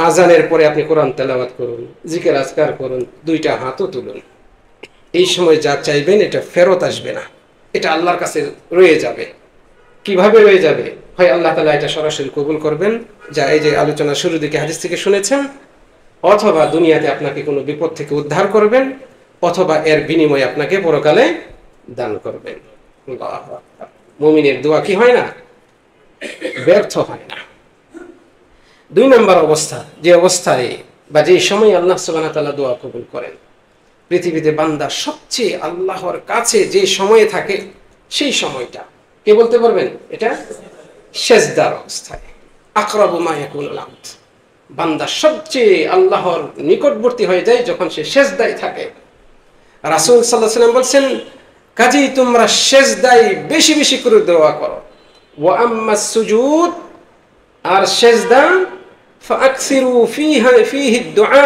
আযানের পরে আপনি কোরআন তেলাওয়াত করুন, জিকির আজকার করুন, 2টা হাতও তুলুন। এই সময় যা চাইবেন এটা ফেরত আসবে না, এটা আল্লাহর কাছে রয়ে যাবে। কিভাবে রয়ে যাবে? হয় আল্লাহ তাআলা এটা সরাসরি কবুল করবেন, যা এই যে আলোচনা শুরুর দিকে হাদিস থেকে শুনেছেন, অথবা দুনিয়াতে আপনাকে কোনো বিপদ থেকে উদ্ধার করবেন, অথবা এর বিনিময়ে আপনাকে পরকালে দান করবেন। আল্লাহু আকবার। মুমিনের দোয়া কি হয় না? ব্যর্থ হয় না। 2 নম্বর অবস্থা, যে অবস্থায় বা যে সময় আল্লাহ সুবহানাহু ওয়া তাআলা দোয়া কবুল করেন, পৃথিবীতে বান্দা সবচেয়ে আল্লাহর কাছে যে সময়ে থাকে, সেই সময়টা কে বলতে পারবেন? এটা সেজদার অবস্থায়। আকরাবু মা ইয়াকুনুল আবদ, বান্দা সবচেয়ে আল্লাহর নিকটবর্তী হয়ে যায় যখন সে সেজদায় থাকে। রাসূল সাল্লাল্লাহু আলাইহি ওয়াসাল্লাম বলেন, কাজেই তোমরা সেজদায় বেশি বেশি করে দোয়া করো। ওয়া আম্মাস সুজুদ, আর সেজদা, ফাআকসিরু ফিহি দুআ,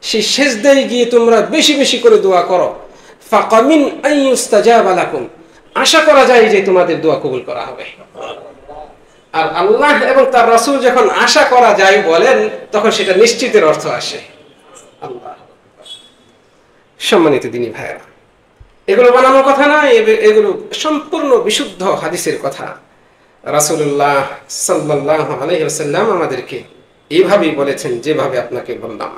সেই সেজদায় গিয়ে তোমরা বেশি বেশি করে দোয়া করো। ফাকামিন আন ইউস্তাজাবা লাকুম, আশা করা যায় যে তোমাদের দোয়া কবুল করা হবে। আর আল্লাহ এবং তার রাসূল যখন আশা করা যায় বলেন, তখন সেটা নিশ্চিতের অর্থ আসে। আল্লাহ। সম্মানিত দিনী ভাইরা, এগুলো বানানোর কথা না, এগুলো সম্পূর্ণ বিশুদ্ধ হাদিসের কথা। রাসূলুল্লাহ সাল্লাল্লাহু আলাইহি ওয়াসাল্লাম আমাদেরকে এইভাবেই বলেছেন যেভাবে আপনাকে বললাম।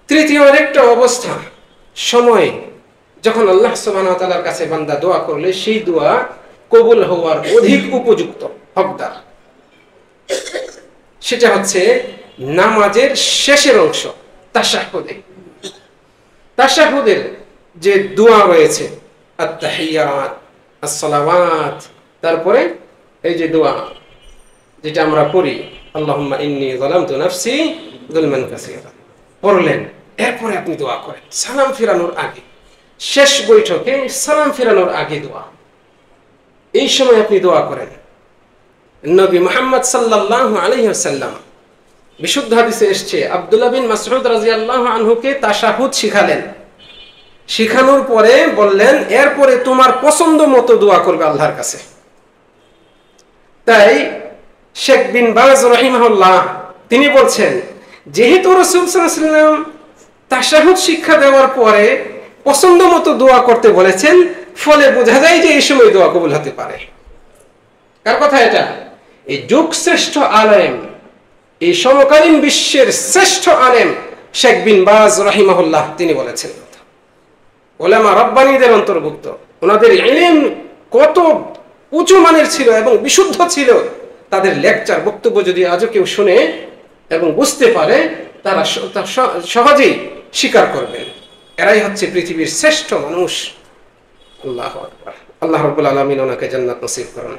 তৃতীয় আরেকটা অবস্থা, সময় যখন আল্লাহ সুবহানাহু ওয়া তাআলার কাছে বান্দা দোয়া করলে সেই দোয়া কবুল হওয়ার অধিক উপযুক্ত, হকদার, সেটা হচ্ছে নামাজের শেষের অংশ, তাশাহুদে। তাশাহুদের যে দোয়া রয়েছে, আত-তাহিয়াত, আস-সালাওয়াত, তারপরে এই যে দোয়া যেটা আমরা পড়ি, আল্লাহুম্মা ইন্নী যালামতু নাফসি যুলমান কাসীরা, পড়লেন, এরপরে আপনি দোয়া করেন সালাম ফিরানোর আগে। শেষ বৈঠকে সালাম ফিরানোর আগে দোয়া, এই সময় আপনি দোয়া করেন। নবী মুহাম্মদ সাল্লাল্লাহু আলাইহি ওয়াসাল্লাম বিশুদ্ধ হাদিসে এসেছে, আব্দুল্লাহ বিন মাসউদ রাদিয়াল্লাহু আনহুকে তাশাহুদ শিখালেন। শিখানোর পরে বললেন, এরপরে তোমার পছন্দ মতো দোয়া করবে আল্লাহর কাছে। তাই শেখ বিন বাজ রাহিমাহুল্লাহ তিনি বলছেন, যেহেতু রাসূল সাল্লাল্লাহু আলাইহি ওয়াসাল্লাম তাশাহুদ শিক্ষা দেওয়ার পরে পছন্দ মতো দোয়া করতে বলেছেন, ফলে বোঝা যায় যে এই সময় দোয়া কবুল হতে পারে। কার কথা এটা? এই যুগ শ্রেষ্ঠ আলেম, এই সমকালীন বিশ্বের শ্রেষ্ঠ আলেম শেখ বিন বাজ রাহিমাহুল্লাহ তিনি বলেছেন। উলামা রাব্বানীদের অন্তর্ভুক্ত, ওনাদের ইলম কত উঁচু মানের ছিল এবং বিশুদ্ধ ছিল, তাদের লেকচার বক্তব্য যদি আজও কেউ শুনে এবং বুঝতে পারে, তারা সহজেই স্বীকার করবেন এরাই হচ্ছে পৃথিবীর শ্রেষ্ঠ মানুষ। আল্লাহু আকবার। আল্লাহ রাব্বুল আলামিন ওনাকে জান্নাত নসিব করুন।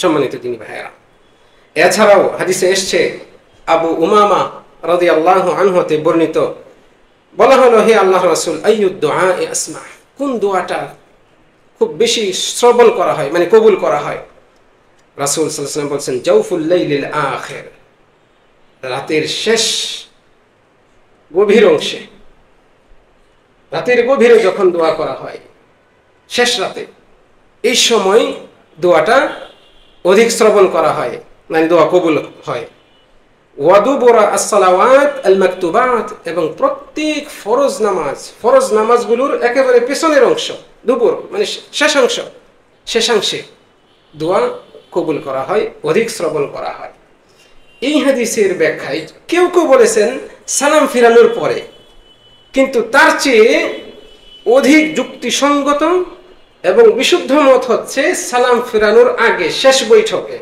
সম্মানিত দিনী ভাইরা, এছাড়াও হাদিসে এসেছে, আবু উমামা রাদিয়াল্লাহু আনহু তে বর্ণিত, বলা হলো, হে আল্লাহর রাসূল, আইয়ুদ দুআই আসমা, কোন দোয়াটা খুব বেশি শ্রবণ করা হয়, মানে কবুল করা হয়? রাসূল সাল্লাল্লাহু আলাইহি ওয়াসাল্লাম বলেন, জাওফুল লাইলিল আখির, রাতের শেষ গভীর অংশে, রাতের গভীরে যখন দোয়া করা হয় শেষ রাতে, এই সময় দোয়াটা অধিক শ্রবণ করা হয়, মানে দোয়া কবুল হয়। ওয়াদুবুরা as-সালাওয়াত আল-মাকতুবাত, এবং প্রত্যেক ফরজ নামাজগুলোর একেবারে পেছনের অংশ, দুপুর মানে শেষাংশে দোয়া কবুল করা হয়, অধিক শ্রবণ করা হয়। এই হাদিসের ব্যাখ্যায় কেউ কেউ বলেছেন সালাম ফিরানোর পরে, কিন্তু তার চেয়ে অধিক যুক্তিসঙ্গত এবং বিশুদ্ধ মত হচ্ছে সালাম ফিরানোর আগে, শেষ বৈঠকে।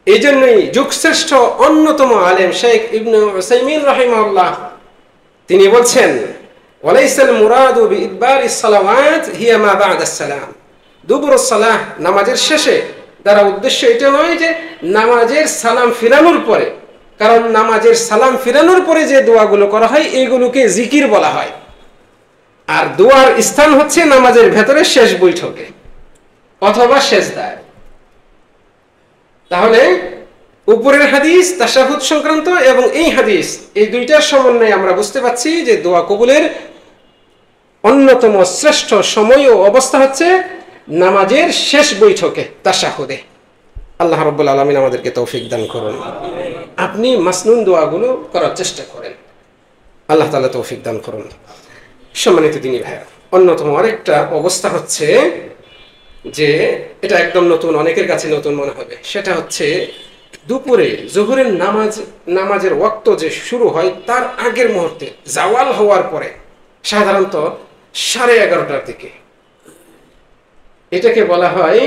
এই জন্যই যুগশ্রেষ্ঠ অন্যতম আলেম শেখ ইবনে উসাইমিন রাহিমাহুল্লাহ তিনি বলছেন, ওয়ালাইসাল মুরাদু বিইদবারিস সালাওয়াত হিয়া মা বা'দাস সালাম। দুবুরুস সালাহ, নামাজের শেষে দ্বারা উদ্দেশ্য এটা নয় যে নামাজের সালাম ফিরানোর পরে, কারণ নামাজের সালাম ফিরানোর পরে যে দোয়াগুলো করা হয় এইগুলোকে জিকির বলা হয়, আর দোয়ার স্থান হচ্ছে নামাজের ভেতরে শেষ বৈঠকে অথবা সেজদায়। তাহলে উপরের হাদিস তাশাহুদ সংক্রান্ত এবং এই হাদিস, এই দুইটার সমন্বয়ে আমরা বুঝতে পারছি যে দোয়া কবুলের অন্যতম শ্রেষ্ঠ সময় ও অবস্থা হচ্ছে নামাজের শেষ বৈঠকে, তাশাহুদে। আল্লাহ রাব্বুল আলামিন আমাদেরকে তৌফিক দান করুন। আপনি মাসনুন দোয়াগুলো করার চেষ্টা করেন, আল্লাহ তাআলা তৌফিক দান করুন। সম্মানিত দিনী ভাইরা, অন্যতম আরেকটা অবস্থা হচ্ছে যে এটা একদম নতুন, অনেকের কাছে নতুন মনে হবে, সেটা হচ্ছে দুপুরে জোহরের নামাজের ওয়াক্ত যে শুরু হয় তার আগের মুহূর্তে, জাওয়াল হওয়ার পরে, সাধারণত 11:30টার দিকে, এটাকে বলা হয়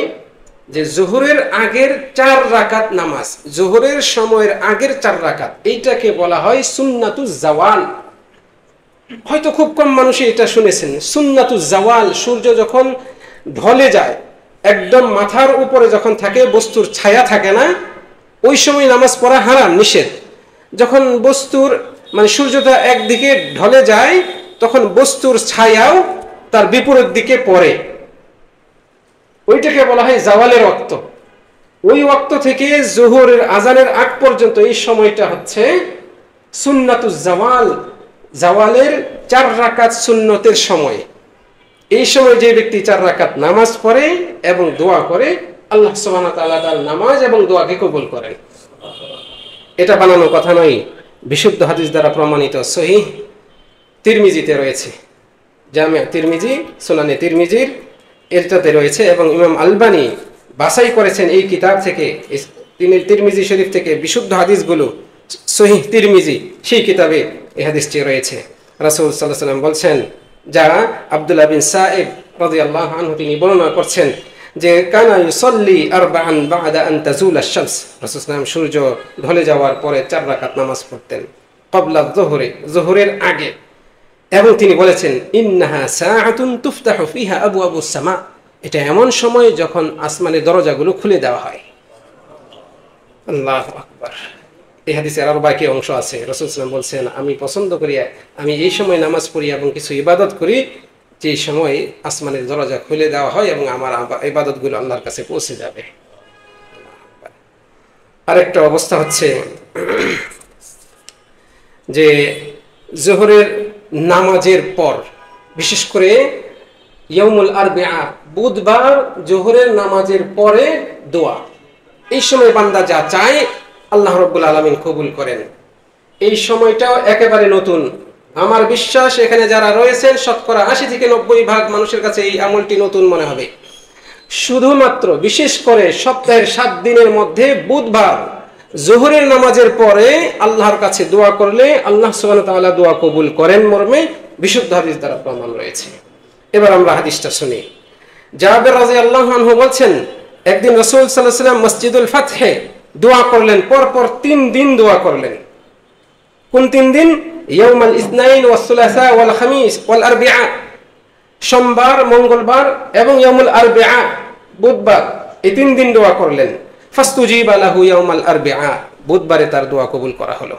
যে জোহরের আগের 4 রাকাত নামাজ, জোহরের সময়ের আগের 4 রাকাত, এইটাকে বলা হয় সুন্নাতুজ জাওয়াল। হয়তো খুব কম মানুষই এটা শুনেছেন। সুন্নাতুজ জাওয়াল, সূর্য যখন ঢলে যায়, একদম মাথার উপরে যখন থাকে, বস্তুর ছায়া থাকে না, ওই সময় নামাজ পড়া হারাম, নিষেধ। যখন বস্তুর মানে সূর্যটা একদিকে ঢলে যায়, তখন বস্তুর ছায়াও তার বিপরীত দিকে পড়ে, ওইটাকে বলা হয় জাওয়ালের ওয়াক্ত। ওই ওয়াক্ত থেকে জোহরের আজানের আগ পর্যন্ত এই সময়টা হচ্ছে সুন্নাতুজ জাওয়াল, জাওয়ালের 4 রাকাত সুন্নতের সময়। এই সময় যে ব্যক্তি 4 রাকাত নামাজ পড়ে এবং দোয়া করে, আল্লাহ সুবহানাহু ওয়া তাআলা তার নামাজ এবং দোয়াকে কবুল করেন। এটা বানানো কথা নয়, বিশুদ্ধ হাদিস দ্বারা প্রমাণিত। সহিহ তিরমিজিতে রয়েছে, জামে তিরমিজি, সুনানে তিরমিজির এটাতে রয়েছে, এবং ইমাম আলবানী বাছাই করেছেন এই কিতাব থেকে, তিনি তিরমিজি শরীফ থেকে বিশুদ্ধ হাদিসগুলো, সহিহ তিরমিজি, সেই কিতাবে এই হাদিসটি রয়েছে। রাসূল সাল্লাল্লাহু আলাইহি ওয়াসাল্লাম বলছেন, যা আব্দুল্লাহ বিন সাইব রাদিয়াল্লাহু আনহু তিনি বর্ণনা করছেন যে কানা ইউসাল্লি আরবাআন বা'দা আন তাজুল আশ-শামস, রাসূল সাল্লাল্লাহু সূর্য ঢলে যাওয়ার পরে 4 রাকাত নামাজ পড়তেন, ক্বাবলা যুহরি, যুহরের আগে। এবং তিনি বলেছেন, ইন্নাহা সাআতুন তুফতাহু ফিহা আবওয়াবুস সামা, এটা এমন সময় যখন আসমানের দরজাগুলো খুলে দেওয়া হয়। আল্লাহু আকবার। এই হাদিসের আরো বাকি অংশ আছে। রাসূল সাল্লাল্লাহু আলাইহি ওয়াসাল্লাম বলছেন, আমি পছন্দ করি, আমি এই সময় নামাজ পড়ি এবং কিছু ইবাদত করি যে সময় আসমানের দরজা খুলে দেওয়া হয় এবং আমার ইবাদতগুলো আল্লাহর কাছে পৌঁছে যাবে। আরেকটা অবস্থা হচ্ছে যে জোহরের নামাজের পর, বিশেষ করে ইয়াউমুল আরবিআ, বুধবার জোহরের নামাজের পরে দোয়া, এই সময় বান্দা যা চায় আল্লাহ রাব্বুল আলামিন কবুল করেন। এই সময়টাও একেবারে নতুন। আমার বিশ্বাস এখানে যারা রয়েছেন শতকরা 80 থেকে 90% মানুষের কাছে এই আমলটি নতুন মনে হবে। শুধুমাত্র বিশেষ করে সপ্তাহের 7 দিনের মধ্যে বুধবার জোহরের নামাজের পরে আল্লাহর কাছে দোয়া করলে আল্লাহ সুবহানাহু ওয়া তাআলা দোয়া কবুল করেন মর্মে বিশুদ্ধ হাদিস দ্বারা প্রমাণ রয়েছে। এবার আমরা হাদিসটা শুনি। জাবের রাদিয়াল্লাহু আনহু বলছেন, একদিন রাসূল সাল্লাল্লাহু আলাইহি ওয়াসাল্লাম মসজিদুল ফাতহে দোয়া করলেন, পরপর 3 দিন দোয়া করলেন। কোন 3 দিন? ইয়াউমাল ইসনাইন ওয়াস সুলাসা ওয়াল খামিস ওয়াল আরবিআ, সোমবার, মঙ্গলবার এবং ইয়াউমুল আরবিআ, বুধবার, এই 3 দিন দোয়া করলেন। ফাস্তুজিবা লাহু ইয়াউমাল আরবিআ, বুধবারে তার দোয়া কবুল করা হলো।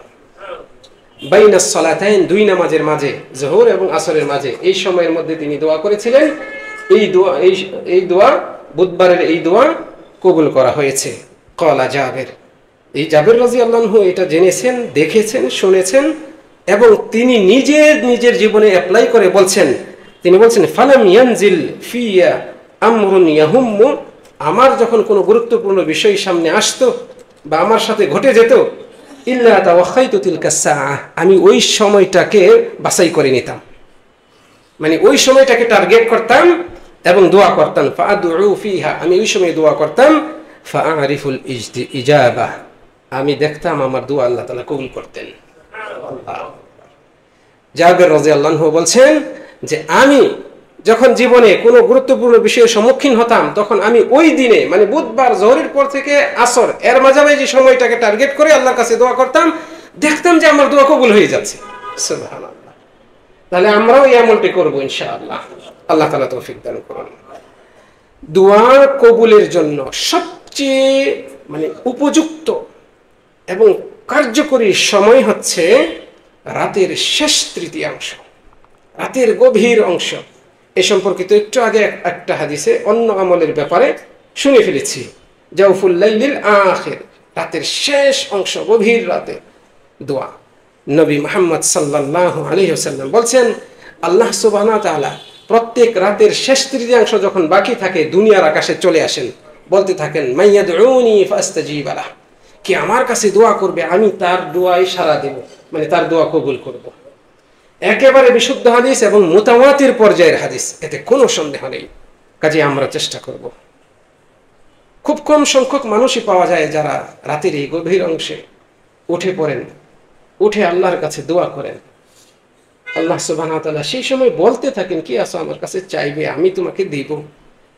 বাইনাস সালাতাইন, 2 নামাজের মাঝে, যোহর এবং আসরের মাঝে, এই সময়ের মধ্যে তিনি দোয়া করেছিলেন। এই দোয়া বুধবারের এই দোয়া কবুল করা হয়েছে। ক্বালা জাবের, এই জাবের রাদিয়াল্লাহু আনহু এটা জেনেছেন, দেখেছেন, শুনেছেন। এবং তিনি নিজের জীবনে অ্যাপ্লাই করে বলছেন, তিনি বলছেন ফালাম ইয়ানজিল ফিয়া আমরুন ইয়াহুম্মু, আমার যখন কোনো গুরুত্বপূর্ণ বিষয় সামনে আসতো বা আমার সাথে ঘটে যেত, ইল্লা তাওয়াখাইতু তিলকা সাআহ, আমি ওই সময়টাকে বাছাই করে নিতাম, মানে ওই সময়টাকে টার্গেট করতাম এবং দোয়া করতাম। ফাআদউ ফিহা, আমি ওই সময় দোয়া করতাম। ফাআরিফুল ইজাবা, আমি দেখতাম আমার দোয়া আল্লাহ তাআলা কবুল করতেন। জাবের রাদিয়াল্লাহু আনহু বলছেন যে আমি যখন জীবনে কোনো গুরুত্বপূর্ণ বিষয়ের সম্মুখীন হতাম, তখন আমি ওই দিনে মানে বুধবার জোহরের পর থেকে আসর এর মাঝামাঝি সময়টাকে টার্গেট করে আল্লাহর কাছে দোয়া করতাম, দেখতাম যে আমার দোয়া কবুল হয়ে যাচ্ছে। সুবহানাল্লাহ। তাহলে আমরাও এই আমলটি করব ইনশাআল্লাহ। আল্লাহ তাআলা তৌফিক দান করুন। দোয়া কবুলের জন্য সবচেয়ে মানে উপযুক্ত এবং কার্যকরী সময় হচ্ছে রাতের শেষ তৃতীয়াংশ, রাতের গভীর অংশ। এ সম্পর্কিত একটু আগে একটা হাদিসে অন্য আমলের ব্যাপারে শুনে ফেলেছি, জাওফুল লাইলিল আখির, রাতের শেষ অংশ, গভীর রাতে দোয়া। নবী মুহাম্মদ সাল্লাল্লাহু আলাইহি ওয়াসাল্লাম বলছেন, আল্লাহ সুবহানাহু ওয়া তাআলা প্রত্যেক রাতের শেষ তৃতীয়াংশ যখন বাকি থাকে দুনিয়ার আকাশে চলে আসেন, বলতে থাকেন মাইয়াদউনি ফাস্তাজিব লাহ, কি আমার কাছে দোয়া করবে আমি তার দোয়ায় সাড়া দেব, মানে তার দোয়া কবুল করব। একেবারে বিশুদ্ধ হাদিস এবং মুতাওয়াতির পর্যায়ের হাদিস, এতে কোনো সন্দেহ নেই। কাজে আমরা চেষ্টা করব। খুব কম সংখ্যক মানুষই পাওয়া যায় যারা রাতের এই গভীর অংশে উঠে পড়েন, উঠে আল্লাহর কাছে দোয়া করেন। আল্লাহ সুবহানাহু ওয়া তাআলা সেই সময় বলতে থাকেন, কি আছো আমার কাছে চাইবে আমি তোমাকে দিব,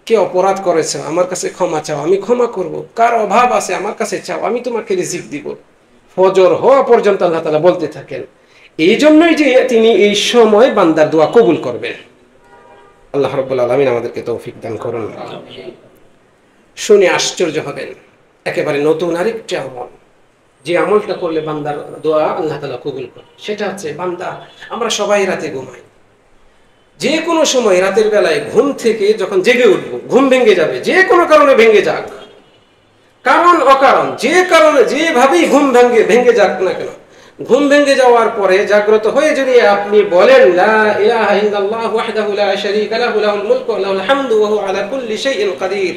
কে অপরাধ করেছে আমার কাছে ক্ষমা চাও আমি ক্ষমা করব, কার অভাব আছে আমার কাছে চাও আমি তোমাকে রিজিক দিব। ফজর হওয়া পর্যন্ত আল্লাহ তাআলা বলতে থাকেন। এই জন্যই যে তিনি এই সময় বান্দার দোয়া কবুল করবেন। আল্লাহ রাব্বুল আলামিন আমাদেরকে তৌফিক দান করুন। শুনে আশ্চর্য হবেন, একেবারে নতুন আরেকটি আমল, যে আমলটা করলে বান্দার দোয়া আল্লাহ তাআলা কবুল করেন, সেটা হচ্ছে বান্দা, আমরা সবাই রাতে ঘুমাই, যে কোনো সময় রাতের বেলায় ঘুম থেকে যখন জেগে উঠবো, ঘুম ভেঙে যাবে, যে কোনো কারণে ভেঙে যাক, কারণ অকারণ যে কারণে যেভাবেই ঘুম ভেঙে যাক না কেন, ঘুম ভেঙে যাওয়ার পরে জাগ্রত হয়ে যদি আপনি বলেন লা ইলাহা ইল্লাল্লাহু ওয়াহদাহু লা শারীকা লাহু লাহুল মুলকু ওয়া লাহুল হামদু ওয়া হুয়া আলা কুল্লি শাইইন কাদির,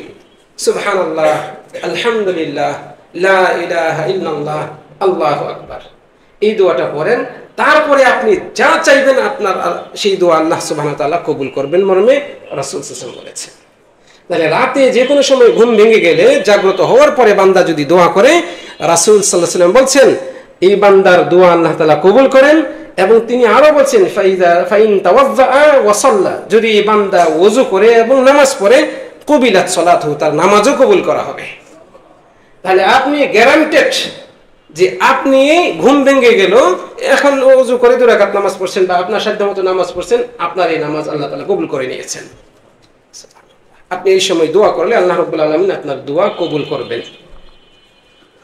সুবহানাল্লাহ, আলহামদুলিল্লাহ, লা ইলাহা ইল্লাল্লাহ, আল্লাহু আকবার, এই দোয়াটা পড়েন, তারপরে আপনি যা চাইবেন আপনার সেই দোয়া আল্লাহ সুবহানাহু ওয়া তাআলা কবুল করবেন মর্মে রাসূল সাল্লাল্লাহু আলাইহি ওয়াসাল্লাম বলেছেন। তাহলে রাতে যে কোনো সময় ঘুম ভেঙে গেলে জাগ্রত হওয়ার পরে বান্দা যদি দোয়া করে, রাসূল সাল্লাল্লাহু আলাইহি ওয়াসাল্লাম বলছেন এই বান্দার দোয়া আল্লাহ তাআলা কবুল করেন। এবং তিনি আরো বলছেন ফাইন তাওয়াজ্জা ওয়া সাল্লা, যদি এই বান্দা ওযু করে এবং নামাজ পড়ে, কবিলাত সালাতুহু, তার নামাজও কবুল করা হবে। তাহলে আপনি গ্যারান্টেড যে আপনি ঘুম ভেঙে গেল, এখন ওযু করে 2 রাকাত নামাজ পড়ছেন বা আপনার সাধ্যমতো নামাজ পড়ছেন, আপনার এই নামাজ আল্লাহ তাআলা কবুল করে নিয়েছেন। আপনি এই সময় দোয়া করলে আল্লাহ রাব্বুল আলামিন আপনার দোয়া কবুল করবেন।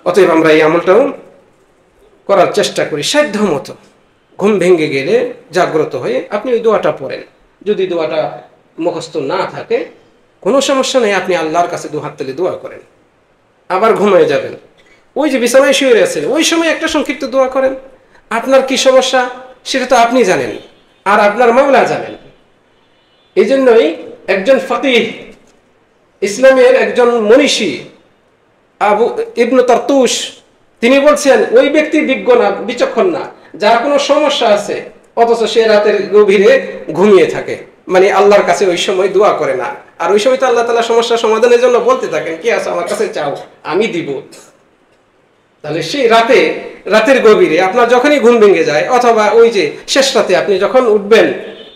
অতএব আমরা এই আমলটাও করার চেষ্টা করি সাধ্যমতো। ঘুম ভেঙে গেলে জাগ্রত হয়ে আপনি ওই দোয়াটা পড়েন। যদি দোয়াটা মুখস্থ না থাকে কোনো সমস্যা নেই, আপনি আল্লাহর কাছে 2 হাত তুলে দোয়া করেন, আবার ঘুমিয়ে যাবেন। ওই যে বিছানায় শুয়ে আছেন ওই সময় একটা সংক্ষিপ্ত দোয়া করেন। আপনার কি সমস্যা সেটা তো আপনি জানেন আর আপনার মাওলা জানেন। এই জন্যই একজন ফকিহ, ইসলামের একজন মনীষী আবু ইবনে তারতুশ, তিনি বলছেন ওই ব্যক্তি বিজ্ঞ না, বিচক্ষণ না, যার কোনো সমস্যা আছে অথচ সে রাতের গভীরে ঘুমিয়ে থাকে, মানে আল্লাহর কাছে ওই সময় দোয়া করে না। আর ওই সময় তো আল্লাহ তাআলা সমস্যা সমাধানের জন্য বলতে থাকেন, কি আছে আমার কাছে চাও আমি দিব। তাহলে সেই রাতের গভীরে আপনার যখনই ঘুম ভেঙে যায় অথবা ওই যে শেষ রাতে আপনি যখন উঠবেন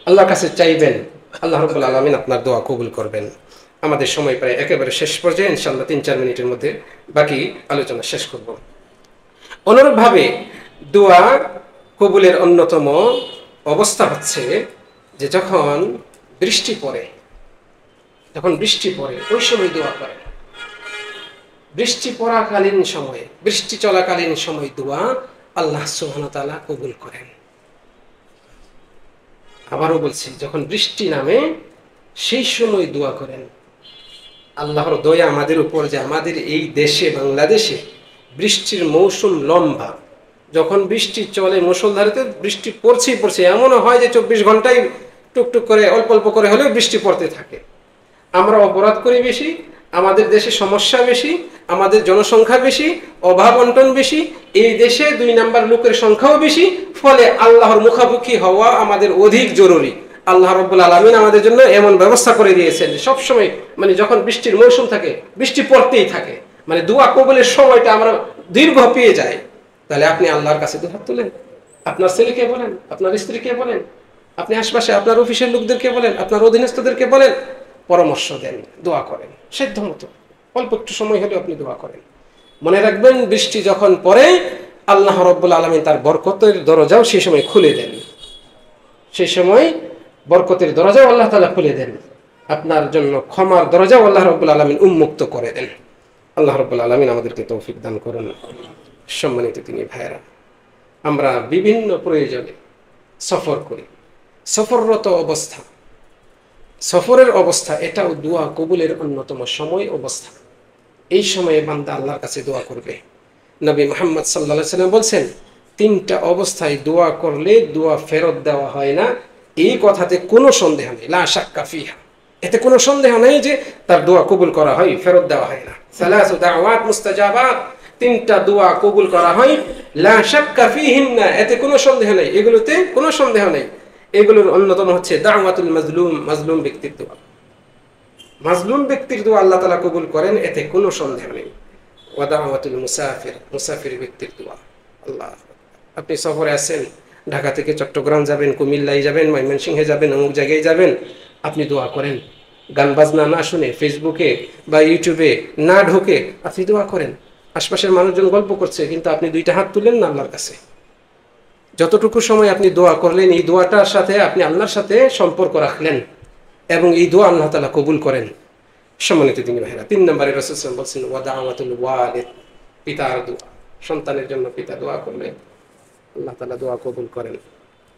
আল্লাহর কাছে চাইবেন, আল্লাহ রাব্বুল আলামিন আপনার দোয়া কবুল করবেন। আমাদের সময় প্রায় একেবারে শেষ পর্যায়ে, ইনশাআল্লাহ 3-4 মিনিটের মধ্যে বাকি আলোচনা শেষ করব। অনুরূপভাবে দোয়া কবুলের অন্যতম অবস্থা হচ্ছে যে যখন বৃষ্টি পড়ে ওই সময় দোয়া করে। বৃষ্টি পড়াকালীন সময়ে, বৃষ্টি চলাকালীন সময় দোয়া আল্লাহ সুবহানাহু ওয়া তাআলা কবুল করেন। আবারও বলছি, যখন বৃষ্টি নামে সেই সময় দোয়া করেন। আল্লাহর দয়া আমাদের উপর যে আমাদের এই দেশে বাংলাদেশে বৃষ্টির মৌসুম লম্বা, যখন বৃষ্টি চলে মুষলধারে বৃষ্টি পড়ছেই পড়ছে, এমনও হয় যে 24 ঘন্টায় টুকটুক করে অল্প অল্প করে হলেও বৃষ্টি পড়তে থাকে। আমরা অপরাধ করি বেশি, আমাদের দেশে সমস্যা বেশি, আমাদের জনসংখ্যা বেশি, অভাব অন্টন বেশি, এই দেশে 2 নাম্বার লোকের সংখ্যাও বেশি, ফলে আল্লাহর মুখামুখি হওয়া আমাদের অধিক জরুরি। আল্লাহ রাব্বুল আলামিন আমাদের জন্য এমন ব্যবস্থা করে দিয়েছেন সব সময়, মানে যখন বৃষ্টির মৌসুম থাকে বৃষ্টি পড়তেই থাকে, মানে দোয়া কবুলের সময়টা আমরা দীর্ঘ পেয়ে যাই। তাহলে আপনি আল্লাহর কাছে দুহাত তুলেন, আপনার ছেলেকে বলেন, আপনার স্ত্রীকে বলেন, আপনি আশপাশে আপনার অফিসের লোকদেরকে বলেন, আপনার অধীনস্থদেরকে বলেন, পরামর্শ দেন, দোয়া করেন, সাধ্য মতো অল্প একটু সময় হলেও আপনি দোয়া করেন। মনে রাখবেন, বৃষ্টি যখন পড়ে আল্লাহ রাব্বুল আলামিন তার বরকতের দরজাও সেই সময় খুলে দেন, সেই সময় বরকতের দরজাও আল্লাহ তাআলা খুলে দেন, আপনার জন্য ক্ষমার দরজাও আল্লাহ রাব্বুল আলামিন উন্মুক্ত করে দেন। আল্লাহ রাব্বুল আলামিন আমাদেরকে তৌফিক দান করুন। সম্মানিত তিনি ভাইয়েরা, আমরা বিভিন্ন প্রয়োজনে সফর করি, সফররত অবস্থা, সফরের অবস্থা এটাও দোয়া কবুলের অন্যতম সময় অবস্থা। এই সময়ে বান্দা আল্লাহর কাছে দোয়া করবে। নবী মুহাম্মদ সাল্লাল্লাহু আলাইহি ওয়াসাল্লাম বলছেন, 3টা অবস্থায় দোয়া করলে দোয়া ফেরত দেওয়া হয় না, এই কথাতে কোনো সন্দেহ নেই, লা শাক্কা ফিহা, এতে কোনো সন্দেহ নেই যে তার দোয়া কবুল করা হয়, ফেরত দেওয়া হয় না। সালাসু দাওয়াত মুস্তাজাবাত, 3টা দোয়া কবুল করা হয়, লা শাক্কা ফিহিন্না, এতে কোনো সন্দেহ নেই, এগুলোতে কোনো সন্দেহ নেই। এগুলোর অন্যতম হচ্ছে দাওয়াতুল মাজলুম, মাজলুম ব্যক্তির দোয়া। মাজলুম ব্যক্তির দোয়া আল্লাহ তাআলা কবুল করেন, এতে কোনো সন্দেহ নেই। ওয়া দাওয়াতুল মুসাফির, মুসাফির ব্যক্তির দোয়া। আল্লাহ, আপনি সফরে আছেন, ঢাকা থেকে চট্টগ্রাম যাবেন, কুমিল্লায় যাবেন, ময়মনসিংহে যাবেন, অমুক জায়গায় যাবেন, আপনি দোয়া করেন, গান বাজনা না শুনে, ফেসবুকে বা ইউটিউবে না ঢোকে আপনি দোয়া করেন। আশপাশের মানুষজন গল্প করছে, কিন্তু আপনি 2টা হাত তুলেন না আল্লাহর কাছে। যতটুকু সময় আপনি দোয়া করলেন, এই দোয়াটার সাথে আপনি আল্লাহর সাথে সম্পর্ক রাখলেন এবং এই দোয়া আল্লাহ তাআলা কবুল করেন। সম্মানিত দিনী ভাইরা, 3 নম্বরে রাসূল সাল্লাল্লাহু আলাইহি ওয়াসাল্লাম বলেছেন ওয়া দাওয়াতুল ওয়ালিদ, পিতার দোয়া। সন্তানের জন্য পিতা দোয়া করলে আল্লাহ তাআলা দোয়া কবুল করেন।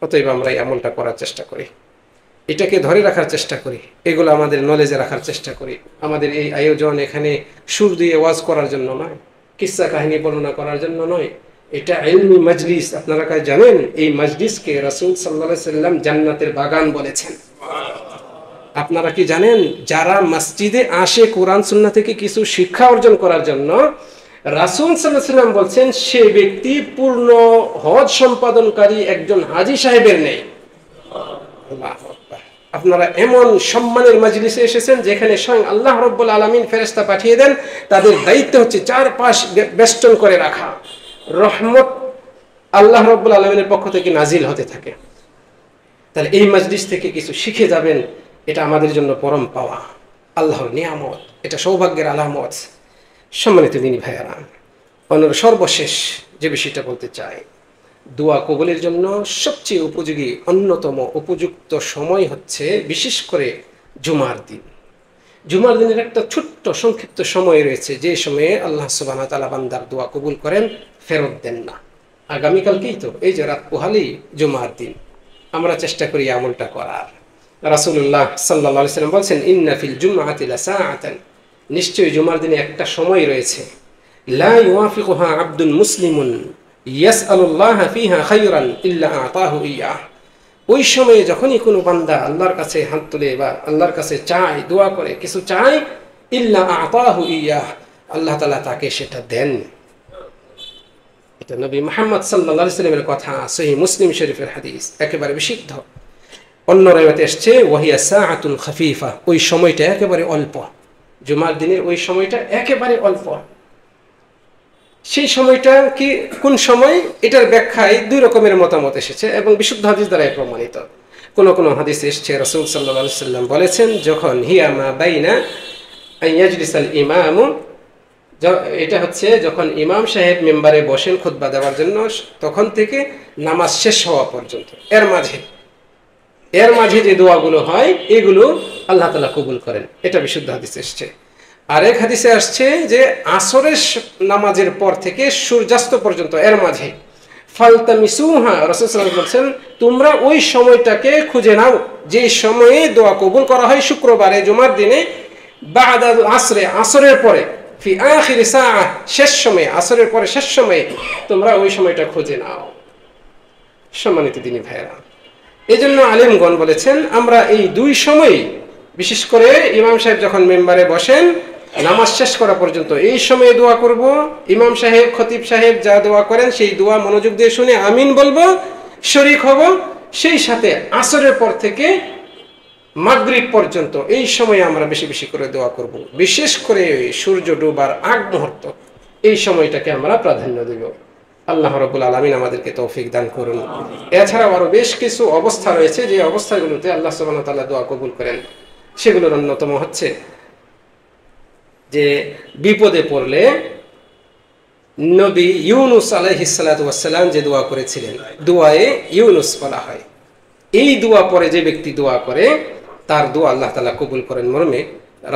অতএব আমরা এই আমলটা করার চেষ্টা করি, এটাকে ধরে রাখার চেষ্টা করি, এগুলো আমাদের নলেজে রাখার চেষ্টা করি। আমাদের এই আয়োজন এখানে সুর দিয়ে ওয়াজ করার জন্য নয়, কিসসা কাহিনী বর্ণনা করার জন্য নয়, এটা ইলমি মজলিস। আপনারা কাছে জানেন, এই মজলিসকে রাসূল সাল্লাল্লাহু আলাইহি ওয়াসাল্লাম জান্নাতের বাগান বলেছেন। আপনারা কি জানেন, যারা মসজিদে আসে কোরআন সুন্নাহ থেকে কিছু শিক্ষা অর্জন করার জন্য, রাসূল সাল্লাল্লাহু আলাইহি ওয়াসাল্লাম বলছেন সে ব্যক্তি পূর্ণ হজ সম্পাদনকারী একজন হাজী সাহেবের নেই। আল্লাহু আকবার। আপনারা এমন সম্মানের মজলিসে এসেছেন যেখানে স্বয়ং আল্লাহ রাব্বুল আলামিন ফেরেশতা পাঠিয়ে দেন, তাদের দায়িত্ব হচ্ছে চারপাশ বেষ্টন করে রাখা, রহমত আল্লাহ রাব্বুল আলামিনের পক্ষ থেকে নাজিল হতে থাকে। তাহলে এই মজলিস থেকে কিছু শিখে যাবেন, এটা আমাদের জন্য পরম পাওয়া, আল্লাহর নিয়ামত, এটা সৌভাগ্যের আলামত। সম্মানিত দিনী ভাইয়ারা, সর্বশেষ যে বিষয়টা বলতে চাই, দোয়া কবুলের জন্য সবচেয়ে উপযোগী, অন্যতম উপযুক্ত সময় হচ্ছে বিশেষ করে জুমার দিন। জুমার দিনের একটা ছোট্ট সংক্ষিপ্ত সময় রয়েছে, যে সময়ে আল্লাহ সুবহানাহু ওয়া তাআলা বান্দার দোয়া কবুল করেন, ফেরত দেন না। আগামীকালকেই তো এই যে রাত পোহালেই জুমার দিন, আমরা চেষ্টা করি আমলটা করার। রাসূলুল্লাহ সাল্লাল্লাহু আলাইহি ওয়াসাল্লাম বলেছেন, ইন্না ফিল জুমআতি লাসাআতান, নিশ্চয়ই জুমার দিনে একটা সময় রয়েছে, লা ইউয়াফিকুহা আবদুন মুসলিমুন ইয়াসআলুল্লাহ ফিহা খায়রান ইল্লা আতাহু ইয়াহ। ওই সময়ে যখনই কোনো বান্দা আল্লাহর কাছে হাত তুলে বা আল্লাহর কাছে চায়, দোয়া করে, কিছু চায়, ইল্লা আতাহু ইয়াহ, আল্লাহ তাআলা তাকে সেটা দেন। এটা নবী মুহাম্মদ সাল্লাল্লাহু আলাইহি ওয়াসাল্লামের কথা, সহিহ মুসলিম শরীফের হাদিস, একেবারে বিশুদ্ধ। অন্য রাওয়াতে এসেছে ওয়াহিয়া সাআতুন খাফিফা, ওই সময়টা একেবারে অল্প, জুমার দিনের ওই সময়টা একেবারে অল্প। সেই সময়টা কি, কোন সময়, এটার ব্যাখ্যায় 2 রকমের মতামত এসেছে এবং বিশুদ্ধ হাদিস দ্বারা প্রমাণিত। কোন কোন হাদিসে এসেছে রাসূল সাল্লাল্লাহু আলাইহি ওয়াসাল্লাম বলেছেন, যখন হিয়া মা বাইনা আইয়াজলিসাল ইমাম, এটা হচ্ছে যখন ইমাম সাহেব মেম্বারে বসেন খুতবা দেওয়ার জন্য, তখন থেকে নামাজ শেষ হওয়া পর্যন্ত, এর মাঝে যে দোয়াগুলো হয় এগুলো আল্লাহ তাআলা কবুল করেন। এটা বিশুদ্ধ হাদিসে এসেছে। আরেক হাদিসে আসছে যে আসরের নামাজের পর থেকে সূর্যাস্ত পর্যন্ত, এর মাঝে ফালতামিসুহা, রাসূল সাল্লাল্লাহু আলাইহি ওয়াসাল্লাম বলেছেন তোমরা ওই সময়টাকে খুঁজে নাও যে সময়ে দোয়া কবুল করা হয় শুক্রবারে জুমার দিনে, বাদা আসরে, আসরের পরে, ফি আখির সাআহ, শেষ সময়ে, আসরের পরে শেষ সময়ে তোমরা ওই সময়টা খুঁজে নাও। সম্মানিত দিনী ভাইয়েরা, এই জন্য আলেমগণ বলেছেন আমরা এই দুই সময়, বিশেষ করে ইমাম সাহেব যখন মেম্বারে বসেন নামাজ শেষ করা পর্যন্ত এই সময়ে দোয়া করব। ইমাম সাহেব, খতিব সাহেব যা দোয়া করেন সেই দোয়া মনোযোগ দিয়ে শুনে আমিন বলবো, শরীক হব। সেই সাথে আসরের পর থেকে মাগরিব পর্যন্ত এই সময়ে আমরা বেশি বেশি করে দোয়া করব। বিশেষ করে সূর্য ডোবার আগ মুহূর্ত, এই সময়টাকে আমরা প্রাধান্য দেব। আল্লাহ রাব্বুল আলামিন আমাদেরকে তৌফিক দান করুন। এছাড়াও আরো বেশ কিছু অবস্থা রয়েছে যে অবস্থাগুলোতে আল্লাহ সুবহানাহু ওয়া তাআলা দোয়া কবুল করেন। সেগুলোর অন্যতম হচ্ছে যে বিপদে পড়লে নবী ইউনুস আলাইহিস সালাতু ওয়াস সালাম যে দোয়া করেছিলেন, দোয়ায়ে ইউনুস বলা হয়। এই দোয়া পরে যে ব্যক্তি দোয়া করে তার দোয়া আল্লাহ তাআলা কবুল করেন মর্মে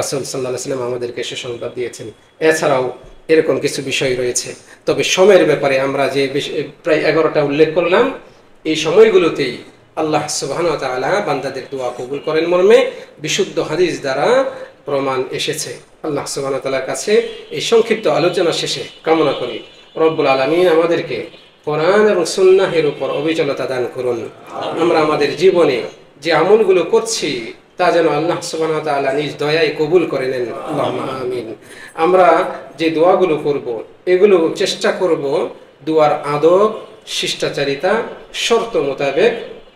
রাসূল সাল্লাল্লাহু আলাইহি ওয়াসাল্লাম আমাদেরকে সুসংবাদ দিয়েছেন। এছাড়াও এরকম কিছু বিষয় রয়েছে। তবে সময়ের ব্যাপারে আমরা যে প্রায় 11টা উল্লেখ করলাম, এই সময়গুলোতেই আল্লাহ সুবহানাহু ওয়া তাআলা বান্দাদের দোয়া কবুল করেন মর্মে বিশুদ্ধ হাদিস দ্বারা প্রমাণ এসেছে। আল্লাহ সুবহানাহু ওয়া তাআলার কাছে এই সংক্ষিপ্ত আলোচনা শেষে কামনা করি রব্বুল আলামিন আমাদেরকে কোরআন এবং সুন্নাহের উপর অবিচলতা দান করুন। আমরা আমাদের জীবনে যে আমলগুলো করছি তা যেন আল্লাহ সুবহানাহু ওয়া তাআলা নিজ দয়ায় কবুল করে নেন, আল্লাহুম্মা আমিন। আমরা যে দোয়াগুলো করব এগুলো চেষ্টা করব দোয়ার আদব, শিষ্টাচারিতা, শর্ত মোতাবেক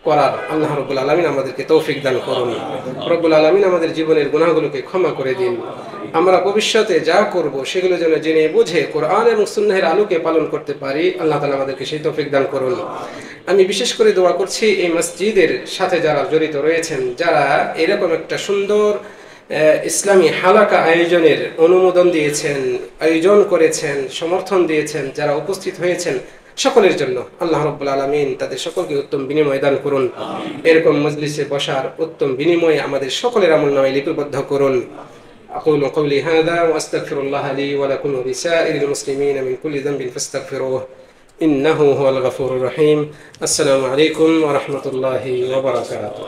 করার। আল্লাহ রাব্বুল আলামিন আমাদেরকে তৌফিক দান করুন। রব্বুল আলামিন আমাদের জীবনের গুনাহগুলোকে ক্ষমা করে দিন। আমরা ভবিষ্যতে যা করব সেগুলো যেন জেনে বুঝে কোরআন এবং সুন্নাহের আলোকে পালন করতে পারি। আল্লাহ তাআলা আমাদেরকে সেই তৌফিক দান করুন। আমি বিশেষ করে দোয়া করছি এই মসজিদের সাথে যারা জড়িত রয়েছেন, যারা এরকম একটা সুন্দর ইসলামী হালাকা আয়োজনের অনুমোদন দিয়েছেন, আয়োজন করেছেন, সমর্থন দিয়েছেন, যারা উপস্থিত হয়েছেন সকলের জন্য আল্লাহ রাব্বুল আলামিন তাদের সকলকে উত্তম বিনিময় দান করুন। এরকম মজলিসে বসার উত্তম বিনিময়ে আমাদের সকলের আমলনামায় লিপিবদ্ধ করুন। أقول قولي هذا وأستغفر الله لي ولكم ولسائر المسلمين من كل ذنب فاستغفروه إنه هو الغفور الرحيم. السلام عليكم ورحمة الله وبركاته.